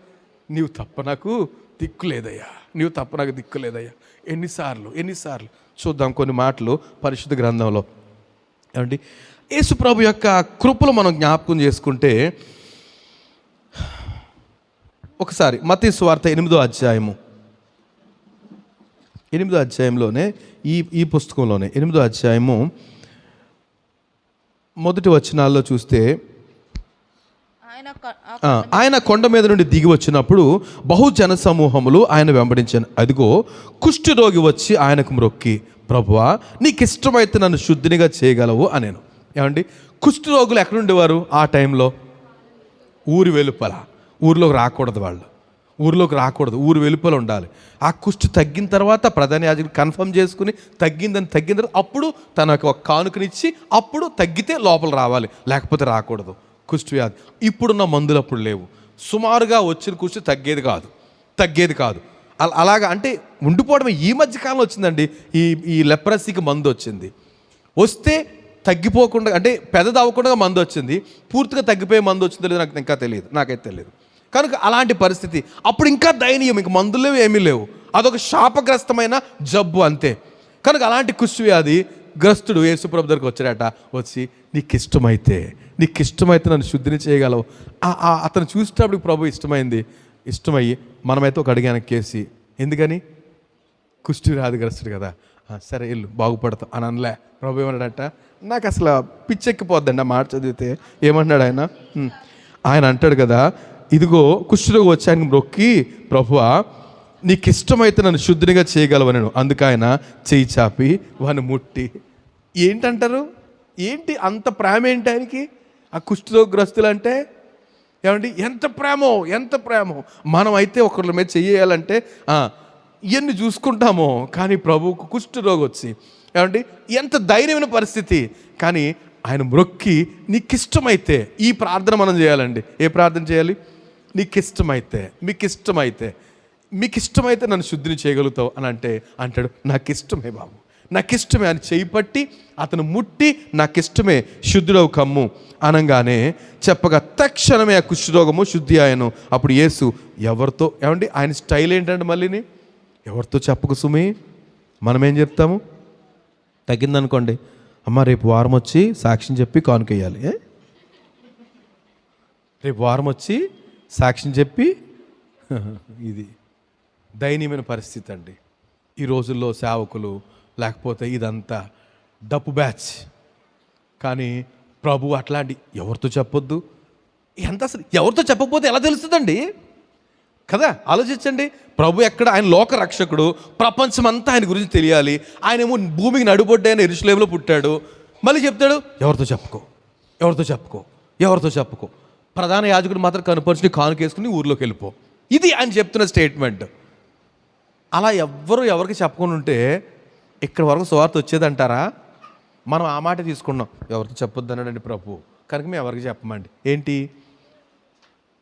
నీవు తప్ప నాకు దిక్కు లేదయ్యా. ఎన్నిసార్లు చూద్దాం కొన్ని మాటలు పరిశుద్ధ గ్రంథంలో. ఏమండి, యేసు ప్రభు యొక్క కృపలు మనం జ్ఞాపకం చేసుకుంటే, ఒకసారి మత్తయి సువార్త 8వ అధ్యాయంలోనే ఈ పుస్తకంలోనే 8వ అధ్యాయము మొదటి వచనాల్లో చూస్తే, ఆయన కొండ మీద నుండి దిగి వచ్చినప్పుడు బహుజన సమూహములు ఆయన వెంబడించాను. అదిగో కుష్ఠరోగి వచ్చి ఆయనకు మ్రొక్కి, ప్రభువా నీకు ఇష్టమైతే నన్ను శుద్ధినిగా చేయగలవు అనేను. ఏమండి, కుష్ఠరోగులు ఎక్కడుండేవారు ఆ టైంలో? ఊరి వెలుపల. ఊరిలోకి రాకూడదు, ఊరు వెలుపల ఉండాలి. ఆ కుష్టి తగ్గిన తర్వాత ప్రధాన యాజకుడు కన్ఫర్మ్ చేసుకుని తగ్గిన తర్వాత అప్పుడు తనకు ఒక కానుకనిచ్చి అప్పుడు తగ్గితే లోపల రావాలి, లేకపోతే రాకూడదు. కుష్టి వ్యాధి ఇప్పుడున్న మందులు అప్పుడు లేవు. సుమారుగా వచ్చిన కుష్టి తగ్గేది కాదు. అలాగా అంటే ఉండిపోవడమే. ఈ మధ్యకాలంలో వచ్చిందండి ఈ లెప్రసీకి మందు వచ్చింది. వస్తే తగ్గిపోకుండా అంటే పెద్దది అవ్వకుండా మందు వచ్చింది. పూర్తిగా తగ్గిపోయే మందు వచ్చిందో లేదో నాకైతే తెలియదు. కనుక అలాంటి పరిస్థితి అప్పుడు ఇంకా దయనీయం. ఇంక మందులు లేవు, ఏమీ లేవు. అదొక శాపగ్రస్తమైన జబ్బు అంతే. కనుక అలాంటి కుష్టి వ్యాధి గ్రస్తుడు యేసుప్రభు దగ్గరికి వచ్చాడట. వచ్చి నీకు ఇష్టమైతే నన్ను శుద్ధిని చేయగలవు. అతను చూసేటప్పుడు ప్రభు ఇష్టమయ్యి మనమైతే ఒక అడిగాను కేసి, ఎందుకని? కుష్టి వ్యాధి గ్రస్తుడు కదా, సరే వెళ్ళు బాగుపడతావు అని అనలే. ప్రభు ఏమన్నాడట, నాకు అసలు పిచ్చెక్కిపోద్దండి ఆ మాట చదివితే. ఏమన్నాడు ఆయన అంటాడు కదా, ఇదిగో కుష్ఠరోగి వచ్చి ఆయనకు మ్రొక్కి, ప్రభువా నీకు ఇష్టమైతే నన్ను శుద్ధినిగా చేయగలవనను. అందుకు ఆయన చేయి చాపి వాడిని ముట్టి. ఏంటంటారు? ఏంటి అంత ప్రేమ ఏంటి ఆయనకి ఆ కుష్ఠరోగగ్రస్తులు అంటే? ఏమండి, ఎంత ప్రేమో. మనం అయితే ఒకళ్ళ మీద చెయ్యాలంటే ఇవన్నీ చూసుకుంటామో, కానీ ప్రభువుకు కుష్ఠరోగి వచ్చి ఏమండి ఎంత ధైర్యమైన పరిస్థితి. కానీ ఆయన మ్రొక్కి నీకు ఇష్టమైతే, ఈ ప్రార్థన మనం చేయాలండి. ఏ ప్రార్థన చేయాలి? మీకు ఇష్టమైతే నన్ను శుద్ధిని చేయగలుగుతావు అని అంటాడు, నాకు ఇష్టమే బాబు, నాకు ఇష్టమే అని చేయి పట్టి అతను ముట్టి నాకు ఇష్టమే శుద్ధుడవు కమ్ము అనగానే చెప్పగా తక్షణమే ఆ కుష్ఠరోగము శుద్ధి ఆయను. అప్పుడు యేసు ఎవరితో, ఏమండి ఆయన స్టైల్ ఏంటంటే మళ్ళీని ఎవరితో చెప్పకు సుమి, మనమేం చెప్తాము? తగ్గిందనుకోండి, అమ్మ రేపు వారం వచ్చి సాక్ష్యం చెప్పి కానుకేయాలి. రేపు వారం వచ్చి సాక్ష్యం చెప్పి ఇది దయనీయమైన పరిస్థితి అండి. ఈ రోజుల్లో సేవకులు లేకపోతే ఇదంతా డప్పు బ్యాచ్. కానీ ప్రభు అట్లాంటి ఎవరితో చెప్పొద్దు, ఎంత అసలు ఎవరితో చెప్పకపోతే ఎలా తెలుస్తుందండి కదా? ఆలోచించండి. ప్రభు ఎక్కడ, ఆయన లోక రక్షకుడు, ప్రపంచమంతా ఆయన గురించి తెలియాలి. ఆయనేమో భూమికి నడుబొడ్డ ఆయన యెరూషలేములో పుట్టాడు. మళ్ళీ చెప్తాడు ఎవరితో చెప్పుకో, ఎవరితో చెప్పుకో, ఎవరితో చెప్పుకో. ప్రధాన యాజకుడు మాత్రం కనుపరిచి కానుకేసుకుని ఊర్లోకి వెళ్ళిపో. ఇది ఆయన చెప్తున్న స్టేట్మెంట్. అలా ఎవరికి చెప్పకుండా ఉంటే ఇక్కడ వరకు సువార్త వచ్చేదంటారా? మనం ఆ మాట తీసుకున్నాం, ఎవరితో చెప్పొద్దు అన్నాడండి ప్రభు, కనుక మేము ఎవరికి చెప్పమండి. ఏంటి?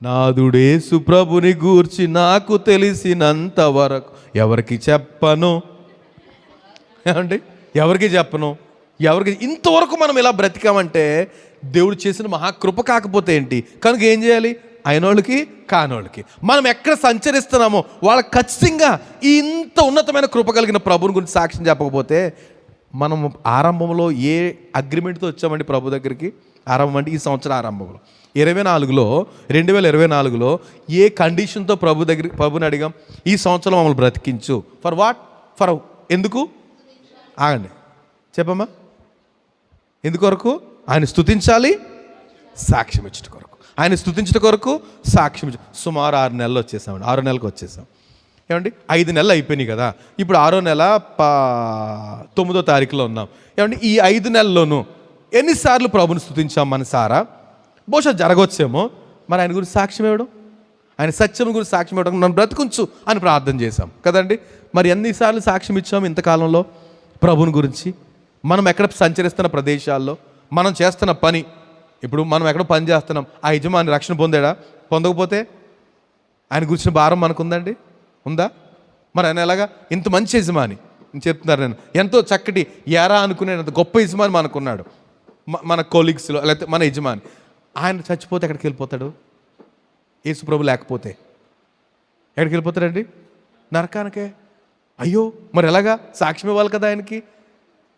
నాదుడేసు ప్రభుని గూర్చి నాకు తెలిసినంత వరకు ఎవరికి చెప్పను. ఏమండి? ఎవరికి చెప్పను. ఎవరికి ఇంతవరకు మనం ఇలా బ్రతికామంటే దేవుడు చేసిన మహాకృప కాకపోతే ఏంటి? కనుక ఏం చేయాలి? అయినోళ్ళకి కానోళ్ళకి మనం ఎక్కడ సంచరిస్తున్నామో వాళ్ళకి ఖచ్చితంగా ఇంత ఉన్నతమైన కృప కలిగిన ప్రభుని గురించి సాక్ష్యం చెప్పకపోతే మనం ఆరంభంలో ఏ అగ్రిమెంట్తో వచ్చామండి ప్రభు దగ్గరికి? ఆరంభం అంటే ఈ సంవత్సరం ఆరంభంలో 2024లో ఏ కండిషన్తో ప్రభుని అడిగాం? ఈ సంవత్సరం మమ్మల్ని బ్రతికించు. For what? ఫర్ ఎందుకు? ఆగండి, చెప్పమ్మా. ఎందుకొరకు? ఆయన స్తుతించాలి, సాక్ష్యం ఇచ్చట కొరకు. ఆయన స్తుతించట కొరకు, సాక్ష్యం ఇచ్చ. సుమారు 6 నెలలు వచ్చేసామండి. 6 నెలలకు వచ్చేసాం. ఏమండి? 5 నెలలు అయిపోయినాయి కదా. ఇప్పుడు 6వ నెల 9వ తారీఖులో ఉన్నాం. ఏమండి? ఈ 5 నెలల్లోనూ ఎన్నిసార్లు ప్రభుని స్తుతించాం మనసారా? బహుశా జరగవచ్చేమో. మరి ఆయన గురించి సాక్ష్యం ఇవ్వడం, ఆయన సత్యం గురించి సాక్ష్యం ఇవ్వడం, నన్ను బ్రతుకుంచు అని ప్రార్థన చేశాం కదండి. మరి ఎన్నిసార్లు సాక్ష్యం ఇచ్చాము ఇంతకాలంలో ప్రభుని గురించి? మనం ఎక్కడ సంచరిస్తున్న ప్రదేశాల్లో, మనం చేస్తున్న పని. ఇప్పుడు మనం ఎక్కడ పని చేస్తున్నాం, ఆ యజమాని రక్షణ పొందాడా? పొందకపోతే ఆయన గురించిన భారం మనకుందండి? ఉందా? మరి ఆయన ఎలాగా? ఇంత మంచి యజమాని చెప్తున్నారు. నేను ఎంతో చక్కటి ఎరా అనుకునేంత గొప్ప యజమాని మనకున్నాడు, మన కొలీగ్స్లో, లేకపోతే మన యజమాని. ఆయన చచ్చిపోతే ఎక్కడికి వెళ్ళిపోతాడు? యేసు ప్రభు లేకపోతే ఎక్కడికి వెళ్ళిపోతాడండి? నరకానికే. అయ్యో, మరి ఎలాగా? సాక్ష్యం ఇవ్వాలి కదా ఆయనకి.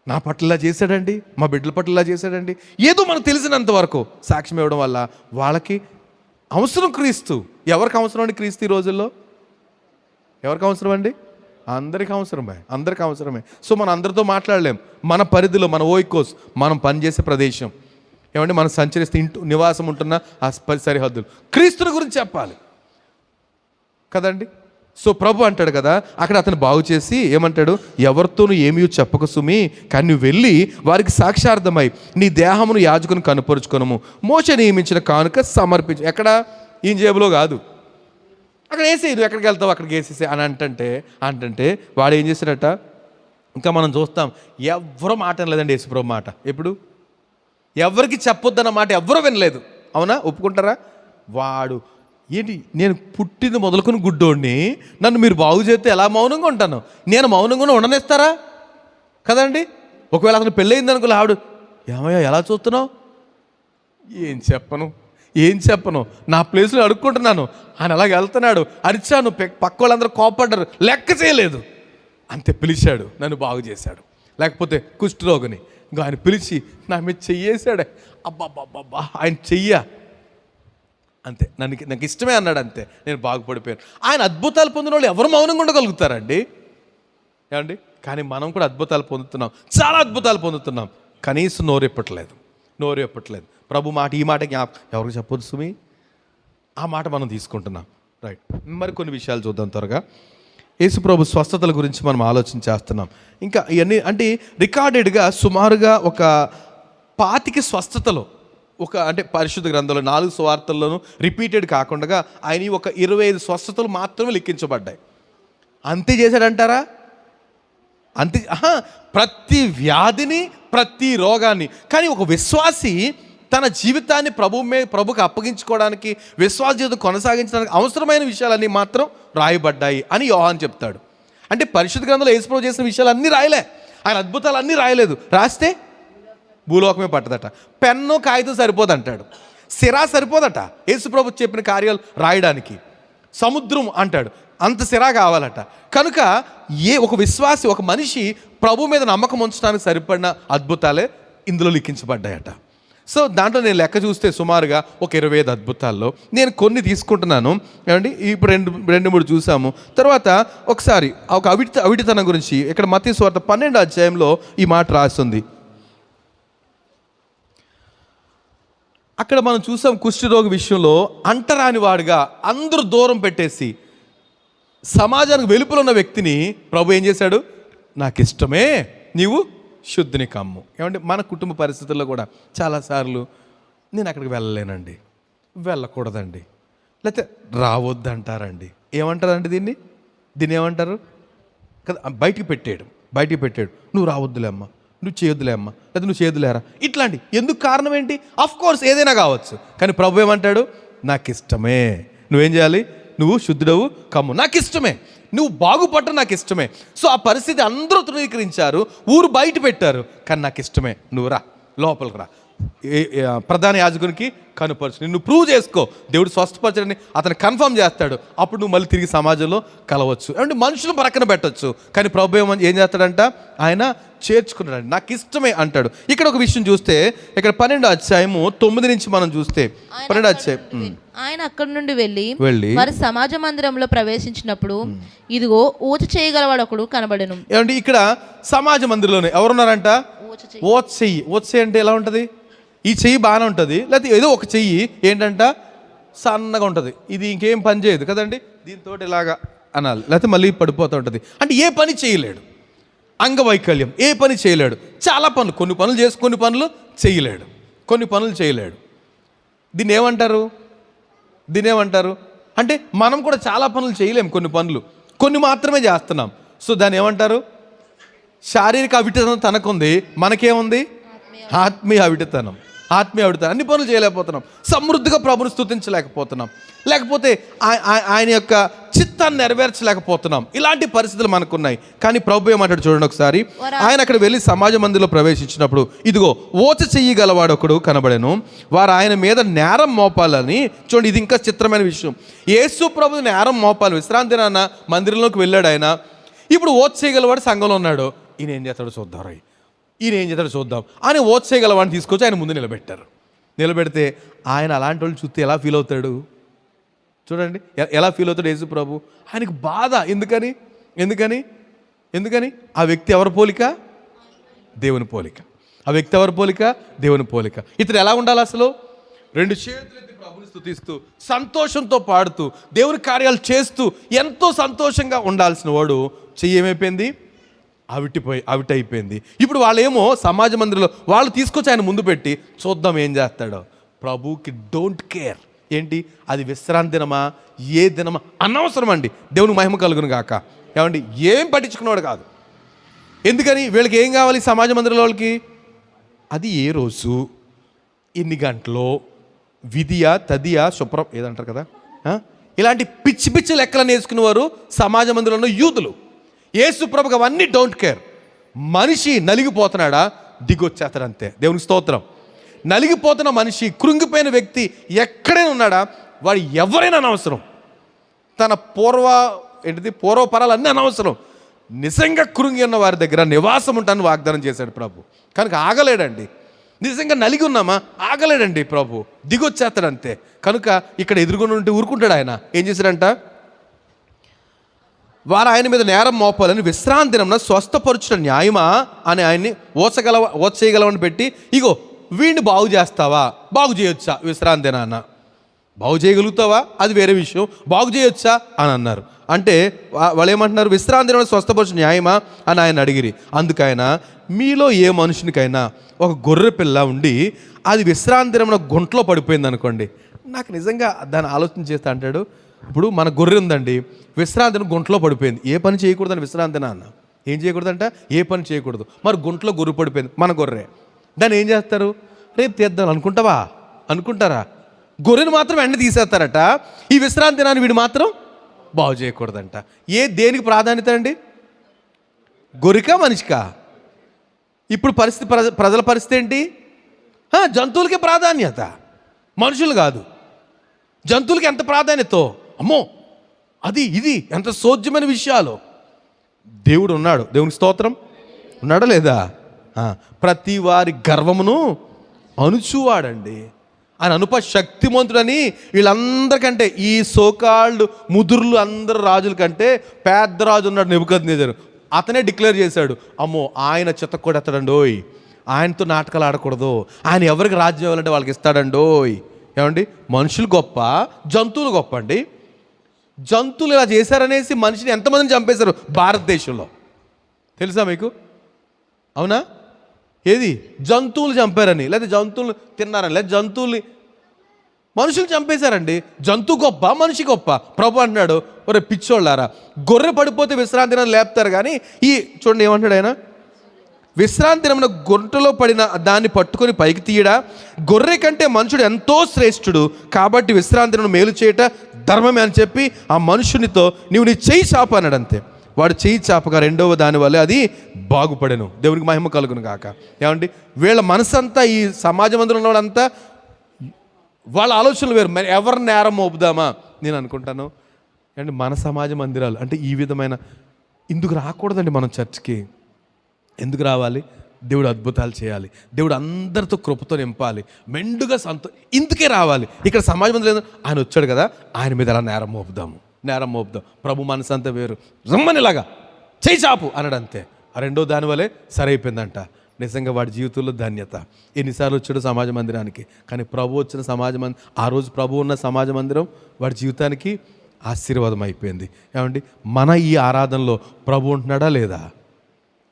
నా పట్ల ఇలా చేశాడండి, మా బిడ్డల పట్ల ఇలా చేశాడండి. ఏదో మనకు తెలిసినంత వరకు సాక్ష్యం ఇవ్వడం వల్ల వాళ్ళకి అవసరం క్రీస్తు. ఎవరికి అవసరం అండి క్రీస్తు ఈ రోజుల్లో? ఎవరికి అవసరం అండి? అందరికీ అవసరమే, అందరికీ అవసరమే. సో మనం అందరితో మాట్లాడలేం. మన పరిధిలో, మన ఓయికోస్, మనం పనిచేసే ప్రదేశం, ఏమంటే మనం సంచరిస్తే నివాసం ఉంటున్న ఆ సరిహద్దులు, క్రీస్తుని గురించి చెప్పాలి కదండి. సో ప్రభు అంటాడు కదా, అక్కడ అతను బాగు చేసి ఏమంటాడు? ఎవరితోనూ ఏమీ చెప్పక సుమి, కానీ నువ్వు వెళ్ళి వారికి సాక్షార్థమై నీ దేహమును యాజకుని కనుపరుచుకొనము, మోషే నియమించిన కానుక సమర్పించు. ఎక్కడ? ఈ జేబులో కాదు, అక్కడ వేసేయి. నువ్వు ఎక్కడికి వెళ్తావు అక్కడికి వేసేసే అని అంటే వాడు ఏం చేశాడట? ఇంకా మనం చూస్తాం, ఎవరో మాట వినలేదండి యేసుప్రభు మాట. ఎప్పుడు? ఎవరికి చెప్పొద్దన్న మాట ఎవరో వినలేదు. అవునా? ఒప్పుకుంటారా? వాడు ఏంటి, నేను పుట్టింది మొదలుకొని గుడ్డోడిని, నన్ను మీరు బాగు చేస్తే ఎలా మౌనంగా ఉంటాను? నేను మౌనంగా ఉండనిస్తారా? కదండి. ఒకవేళ అతను పెళ్ళయింది అనుకో, ఆవిడ ఏమయ్యా ఎలా చూస్తున్నావు? ఏం చెప్పను, నా ప్లేస్లో అడుక్కుంటున్నాను. ఆయన అలాగే వెళ్తున్నాడు, అరిచాను, పక్క వాళ్ళందరూ కోపడ్డారు, లెక్క చేయలేదు. అంతే, పిలిచాడు, నన్ను బాగు చేశాడు. లేకపోతే కుష్ఠరోగిని ఇంకా ఆయన పిలిచి నా మీద చెయ్యేశాడే, అబ్బాబ్బాబ్బా ఆయన చెయ్య అంతే, నాకు ఇష్టమే అన్నాడు. అంతే, నేను బాగుపడిపోయాను. ఆయన అద్భుతాలు పొందిన వాళ్ళు ఎవరు మౌనంగా ఉండగలుగుతారండి? ఏమండి? కానీ మనం కూడా అద్భుతాలు పొందుతున్నాం, చాలా అద్భుతాలు పొందుతున్నాం. కనీసం నోరు ఎప్పట్లేదు. ప్రభు మాట, ఈ మాట ఎవరికి చెప్పొద్దు సుమి, ఆ మాట మనం తీసుకుంటున్నాం. రైట్. మరి కొన్ని విషయాలు చూద్దాం త్వరగా. యేసు ప్రభు స్వస్థతల గురించి మనం ఆలోచన చేస్తున్నాం. ఇంకా ఇవన్నీ అంటే రికార్డెడ్గా సుమారుగా ఒక 25 స్వస్థతలు, అంటే పరిశుద్ధ గ్రంథంలో 4 సువార్తల్లోనూ రిపీటెడ్ కాకుండా ఆయన ఒక 25 స్వస్థతలు మాత్రమే లిఖించబడ్డాయి. అంతే చేశాడంటారా? అంతే. ప్రతి వ్యాధిని, ప్రతి రోగాన్ని. కానీ ఒక విశ్వాసి తన జీవితాన్ని ప్రభుకి అప్పగించుకోవడానికి, విశ్వాస జీవితం కొనసాగించడానికి అవసరమైన విషయాలన్నీ మాత్రం రాయబడ్డాయి అని యోహాను చెప్తాడు. అంటే పరిశుద్ధ గ్రంథంలో యేసు ప్రభు చేసిన విషయాలన్నీ రాయలే, ఆయన అద్భుతాలు అన్నీ రాయలేదు. రాస్తే భూలోకమే పట్టదట. పెన్ను కాగితం సరిపోదంటాడు, సిరా సరిపోదట యేసు ప్రభు చెప్పిన కార్యాలు రాయడానికి. సముద్రం అంటాడు, అంత సిరా కావాలట. కనుక ఒక విశ్వాసి, ఒక మనిషి ప్రభు మీద నమ్మకం ఉంచడానికి సరిపడిన అద్భుతాలే ఇందులో లిఖించబడ్డాయట. సో దాంట్లో నేను లెక్క చూస్తే సుమారుగా ఒక 25 అద్భుతాల్లో నేను కొన్ని తీసుకుంటున్నాను. ఏమండి, ఇప్పుడు రెండు మూడు చూసాము. తర్వాత ఒకసారి ఒక అవిటితనం గురించి ఇక్కడ మత్తయి సువార్త 12వ అధ్యాయంలో ఈ మాట రాస్తుంది. అక్కడ మనం చూసాం కుష్ఠరోగి విషయంలో అంటరాని వాడుగా అందరూ దూరం పెట్టేసి సమాజానికి వెలుపల ఉన్న వ్యక్తిని ప్రభు ఏం చేశాడు? నాకు ఇష్టమే, నీవు శుద్ధిని కమ్ము. ఏమంటే మన కుటుంబ పరిస్థితుల్లో కూడా చాలాసార్లు నేను అక్కడికి వెళ్ళలేనండి, వెళ్ళకూడదండి, లేకపోతే రావద్దు అంటారండి. ఏమంటారండి దీన్ని ఏమంటారు కదా? బయటికి పెట్టాడు, నువ్వు రావద్దులే అమ్మా, నువ్వు చేయొద్దులే అమ్మా, లేదా నువ్వు చేయొద్దులేరా, ఇట్లాంటి. ఎందుకు? కారణం ఏంటి? ఆఫ్ కోర్స్ ఏదైనా కావచ్చు, కానీ ప్రభు ఏమంటాడు? నాకు ఇష్టమే, నువ్వేం చేయాలి? నువ్వు శుద్ధుడవు కమ్ము, నాకు ఇష్టమే, నువ్వు బాగుపడ్డ నాకు ఇష్టమే. సో ఆ పరిస్థితి అందరూ తృణీకరించారు, ఊరు బయట పెట్టారు, కానీ నాకు ఇష్టమే, నువ్వు రా, లోపలికి రా, ప్రధాన యాజకునికి కనుపరచు, నిన్ను ప్రూవ్ చేసుకో, దేవుడు స్వస్థపరచని అతను కన్ఫర్మ్ చేస్తాడు. అప్పుడు నువ్వు మళ్ళీ తిరిగి సమాజంలో కలవచ్చు. అంటే మనుషులు పక్కన పెట్టచ్చు, కానీ ప్రభు ఏం చేస్తాడంట? ఆయన చేర్చుకున్నాడు, నాకు ఇష్టమే అంటాడు. ఇక్కడ ఒక విషయం చూస్తే, ఇక్కడ 12వ అధ్యాయము 9 నుంచి మనం చూస్తే, 12వ అధ్యాయం, ఆయన అక్కడి నుండి వెళ్ళి వారి సమాజ మందిరంలో ప్రవేశించినప్పుడు ఇదిగో ఊచ చేయగలవాడు ఒకడు కనబడెను. ఏమంటే ఇక్కడ సమాజ మందిరంలోనే ఎవరున్నారంట? ఓచ చెయ్యి అంటే ఎలా ఉంటుంది? ఈ చెయ్యి బాగానే ఉంటుంది, లేకపోతే ఏదో ఒక చెయ్యి ఏంటంట సన్నగా ఉంటుంది, ఇది ఇంకేం పని చేయదు కదండి, దీంతో ఇలాగా అనాలి, లేకపోతే మళ్ళీ పడిపోతూ ఉంటుంది. అంటే ఏ పని చేయలేడు, అంగవైకల్యం, ఏ పని చేయలేడు. చాలా పనులు, కొన్ని పనులు చేసి కొన్ని పనులు చేయలేడు. దీన్ని ఏమంటారు? అంటే మనం కూడా చాలా పనులు చేయలేం, కొన్ని మాత్రమే చేస్తున్నాం. సో దాన్ని ఏమంటారు? శారీరక అవిటితనం తనకుంది, మనకేముంది? ఆత్మీయ అవిటితనం. అన్ని పనులు చేయలేకపోతున్నాం, సమృద్ధిగా ప్రభుని స్తుతించలేకపోతున్నాం, లేకపోతే ఆయన యొక్క చిత్తాన్ని నెరవేర్చలేకపోతున్నాం. ఇలాంటి పరిస్థితులు మనకున్నాయి. కానీ ప్రభు ఏమంటాడు చూడండి ఒకసారి. ఆయన అక్కడ వెళ్ళి సమాజ మందిరంలో ప్రవేశించినప్పుడు ఇదిగో ఓచ చెయ్యగలవాడు ఒకడు కనబడెను, వారు ఆయన మీద నేరం మోపాలని. చూడండి, ఇది ఇంకా చిత్రమైన విషయం. యేసు ప్రభు నేరం మోపాలి. విశ్రాంతి నాన్న మందిరంలోకి వెళ్ళాడు ఆయన. ఇప్పుడు ఓచ చేయగలవాడు సంఘంలో ఉన్నాడు. ఈయన ఏం చేస్తాడో చూద్దాం అని ఓచ చేయగలవాడిని తీసుకొచ్చి ఆయన ముందు నిలబెడితే ఆయన అలాంటి వాళ్ళు చూస్తే ఎలా ఫీల్ అవుతాడు చూడండి. ఎలా ఫీల్ అవుతాడు యేసు ప్రభు? ఆయనకు బాధ. ఎందుకని ఆ వ్యక్తి ఎవరి పోలిక? దేవుని పోలిక. దేవుని పోలిక. ఇతడు ఎలా ఉండాలి అసలు? 2 చేతులెత్తి ప్రభుని స్తుతిస్తూ, సంతోషంతో పాడుతూ, దేవుని కార్యాలు చేస్తూ ఎంతో సంతోషంగా ఉండాల్సిన వాడు చెయ్యి ఏమైపోయింది? అవిటైపోయింది. ఇప్పుడు వాళ్ళేమో సమాజ మందిరంలో వాళ్ళు తీసుకొచ్చి ఆయన ముందు పెట్టి చూద్దాం ఏం చేస్తాడో. ప్రభుకి డోంట్ కేర్. ఏంటి అది? విశ్రాంతి దినమా, ఏ దినమా అనవసరం అండి. దేవునికి మహిమ కలుగును గాక. ఏమండి, ఏం పట్టించుకునేవాడు కాదు. ఎందుకని? వీళ్ళకి ఏం కావాలి సమాజ మందిరంలో వాళ్ళకి? అది ఏ రోజు, ఎన్ని గంటలో, విధియా తదియా శుభ్రం ఏదంటారు కదా, ఇలాంటి పిచ్చి లెక్కలను వేసుకునేవారు సమాజ మందిరంలో యూదులు. యేసు ప్రభుకి అవన్నీ డోంట్ కేర్. మనిషి నలిగిపోతున్నాడా, దిగొచ్చేస్తాడు అంతే. దేవునికి స్తోత్రం. నలిగిపోతున్న మనిషి, కృంగిపోయిన వ్యక్తి ఎక్కడైనా ఉన్నాడా, వాడు ఎవరైనా అనవసరం. తన పూర్వపరాలు అన్నీ అనవసరం. నిజంగా కృంగి ఉన్న వారి దగ్గర నివాసం ఉంటానని వాగ్దానం చేశాడు ప్రభు. కనుక ఆగలేడండి. నిజంగా నలిగి ఉన్నామా, ఆగలేడండి ప్రభు, దిగొచ్చేస్తాడు అంతే. కనుక ఇక్కడ ఎదురుగుండా ఉంటే ఊరుకుంటాడు ఆయన. ఏం చేశాడంట? వారు ఆయన మీద నేరం మోపాలని విశ్రాంతి దినమున స్వస్థపరచుట న్యాయమా అని ఆయన్ని ఓచ చేయగలవని పెట్టి, ఇగో వీడిని బాగు చేస్తావా, బాగు చేయొచ్చా విశ్రాంతి దినాన? బాగు చేయగలుగుతావా అది వేరే విషయం, బాగు చేయొచ్చా అని అన్నారు. అంటే వాళ్ళు ఏమంటున్నారు? విశ్రాంతి దినమున స్వస్థపరచు న్యాయమా అని ఆయన అడిగిరి. అందుకైనా మీలో ఏ మనుషునికైనా ఒక గొర్రె పిల్ల ఉండి అది విశ్రాంతి దినమున గుంటలో పడిపోయింది అనుకోండి, నాకు నిజంగా దాన్ని ఆలోచన చేస్తా అంటాడు. ఇప్పుడు మన గొర్రె ఉందండి, విశ్రాంతిని గుంటలో పడిపోయింది. ఏ పని చేయకూడదని విశ్రాంతిన అన్న ఏం చేయకూడదంట? ఏ పని చేయకూడదు. మరి గుంటలో గొర్రె పడిపోయింది, మన గొర్రె. దాన్ని ఏం చేస్తారు? రేపు తీద్దాం అనుకుంటారా? గొర్రెను మాత్రం ఎండ తీసేస్తారట. ఈ విశ్రాంతి దినాన్ని వీడు మాత్రం బాగు చేయకూడదంట. దేనికి ప్రాధాన్యత అండి? గొర్రెకా మనిషికా? ఇప్పుడు ప్రజల పరిస్థితి ఏంటి? జంతువులకే ప్రాధాన్యత, మనుషులు కాదు. జంతువులకి ఎంత ప్రాధాన్యత! అమ్మో, అది ఇది ఎంత సోజ్యమైన విషయాలు. దేవుడు ఉన్నాడు. దేవునికి స్తోత్రం. ఉన్నాడా లేదా? ప్రతి వారి గర్వమును అనుచువాడండి. ఆయన అనుప శక్తిమంతుడని వీళ్ళందరికంటే, ఈ సోకాళ్ళు ముదుర్లు అందరు రాజుల కంటే పెద్ద రాజు ఉన్నాడు నెబుకద్నెజరు. అతనే డిక్లేర్ చేశాడు, అమ్మో ఆయన చిత్తకొడతాడండోయ్, ఆయనతో నాటకాలు ఆడకూడదు, ఆయన ఎవరికి రాజ్యం ఇవ్వాలంటే వాళ్ళకి ఇస్తాడండోయ్. ఏమండి, మనుషులు గొప్ప, జంతువులు గొప్ప అండి. జంతువులు ఇలా చేశారనేసి మనిషిని ఎంతమందిని చంపేశారు భారతదేశంలో తెలుసా మీకు? అవునా? ఏది? జంతువులు చంపారని, లేదా జంతువులు తిన్నారని, లేదా జంతువుల్ని మనుషులు చంపేశారండి. జంతువు గొప్ప, మనిషి గొప్ప? ప్రభు అంటున్నాడు, ఒరే పిచ్చోళ్ళారా, గొర్రె పడిపోతే విశ్రాంతి దినం లేపుతారు కానీ చూడండి ఏమంటాడు ఆయన, విశ్రాంతి దినమున గొంటలో పడిన దాన్ని పట్టుకొని పైకి తీయడా, గొర్రె కంటే మనుషుడు ఎంతో శ్రేష్ఠుడు, కాబట్టి విశ్రాంతి దినం మేలు చేయట ధర్మమే అని చెప్పి ఆ మనుషునితో నీవు నీ చెయ్యి చాపు అన్నాడు. అంతే. వాడు చెయ్యి చాపగా రెండవ దాని వల్ల అది బాగుపడెను. దేవునికి మహిమ కలుగును కాక. ఏమండి, వీళ్ళ మనసంతా, ఈ సమాజ మందిరంలో వాళ్ళంతా వాళ్ళ ఆలోచనలు వేరు. మరి ఎవరు నేరం మోపుదామా? నేను అనుకుంటాను అండి, మన సమాజ మందిరాలు అంటే ఈ విధమైన ఇందుకు రాకూడదండి. మనం చర్చ్కి ఎందుకు రావాలి? దేవుడు అద్భుతాలు చేయాలి, దేవుడు అందరితో కృపతో నింపాలి, మెండుగా ఇందుకే రావాలి. ఇక్కడ సమాజ మందిరం ఆయన వచ్చాడు కదా, ఆయన మీద ఎలా నేరం మోపుదాము, నేరం మోపుదాం. ప్రభు మనసు అంతా వేరు, రమ్మనిలాగా చేయి చాపు అన్నాడు. అంతే. ఆ రెండో దాని వల్లే సరైపోయిందంట. నిజంగా వాడి జీవితంలో ధన్యత. ఎన్నిసార్లు వచ్చాడు సమాజ మందిరానికి, కానీ ప్రభు వచ్చిన ఆ రోజు ప్రభు ఉన్న సమాజ మందిరం వాడి జీవితానికి ఆశీర్వాదం అయిపోయింది. ఏమండి, మన ఈ ఆరాధనలో ప్రభు ఉంటున్నాడా లేదా?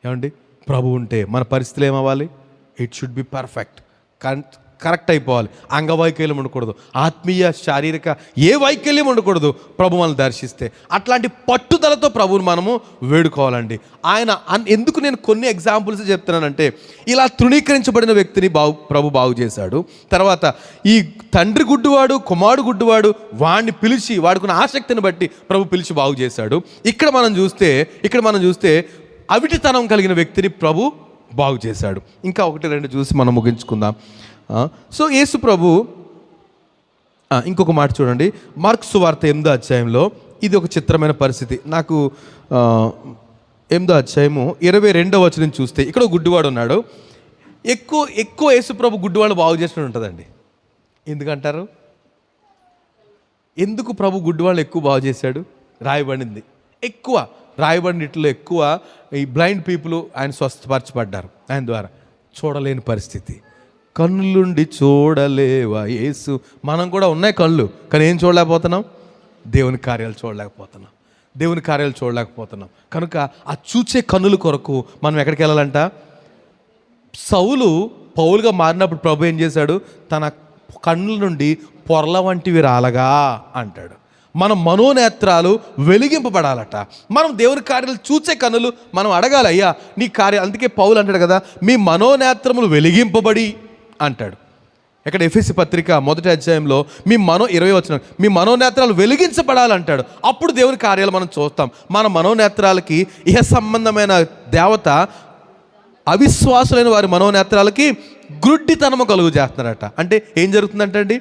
ఏమండి, ప్రభు ఉంటే మన పరిస్థితులు ఏమవ్వాలి? It should be perfect, correct అయిపోవాలి. అంగవైకల్యం ఉండకూడదు, ఆత్మీయ శారీరక ఏ వైకల్యం ఉండకూడదు ప్రభు మనల్ని దర్శిస్తే. అట్లాంటి పట్టుదలతో ప్రభువుని మనము వేడుకోవాలండి. ఆయన ఎందుకు నేను కొన్ని ఎగ్జాంపుల్స్ చెప్తున్నానంటే, ఇలా తృణీకరించబడిన వ్యక్తిని ప్రభు బాగు చేశాడు. తర్వాత ఈ తండ్రి గుడ్డివాడు, కుమారుడు గుడ్డివాడు, వాడిని పిలిచి, వాడుకున్న ఆసక్తిని బట్టి ప్రభు పిలిచి బాగు చేశాడు. ఇక్కడ మనం చూస్తే అవిటితనం కలిగిన వ్యక్తిని ప్రభు బాగు చేశాడు. ఇంకా 1-2 చూసి మనం ముగించుకుందాం. సో యేసు ప్రభు ఇంకొక మాట చూడండి, మార్కు సువార్త 8వ అధ్యాయంలో. ఇది ఒక చిత్రమైన పరిస్థితి. నాకు 8వ అధ్యాయము 22వ వచనం చూస్తే ఇక్కడ గుడ్డివాడు ఉన్నాడు. ఎక్కువ యేసు ప్రభు గుడ్డివాడు బాగు చేసినట్టు ఉంటుందండి. ఎందుకంటారు? ఎందుకు ప్రభు గుడ్డివాళ్ళు ఎక్కువ బాగు చేశాడు? రాయబడింది రాయబడినట్లో ఎక్కువ ఈ బ్లైండ్ పీపుల్ ఆయన స్వస్థపరచబడ్డారు ఆయన ద్వారా. చూడలేని పరిస్థితి, కన్నులుండి చూడలేవా యేసు. మనం కూడా ఉన్నాయి కళ్ళు, కానీ ఏం చూడలేకపోతున్నాం? దేవుని కార్యాలు చూడలేకపోతున్నాం. కనుక ఆ చూచే కన్నుల కొరకు మనం ఎక్కడికి వెళ్ళాలంట? సౌలు పౌలుగా మారినప్పుడు ప్రభు ఏం చేశాడు? తన కన్నుల నుండి పొరల వంటివి రాలగా అంటాడు. మన మనోనేత్రాలు వెలిగింపబడాలట. మనం దేవుని కార్యాలు చూసే కన్నులు మనం అడగాలి, అయ్యా నీ కార్యాలు. అందుకే పౌలు అంటాడు కదా, మీ మనోనేత్రములు వెలిగింపబడి అంటాడు. ఇక్కడ ఎఫెసీ పత్రిక 1వ అధ్యాయంలో 20వ వచనం, మీ మనోనేత్రాలు వెలిగించబడాలంటాడు. అప్పుడు దేవుని కార్యాలు మనం చూస్తాం. మన మనోనేత్రాలకి ఇహ సంబంధమైన దేవత అవిశ్వాసులైన వారి మనోనేత్రాలకి గుడ్డితనము కలుగు చేస్తున్నారట. అంటే ఏం జరుగుతుందంటే అండి,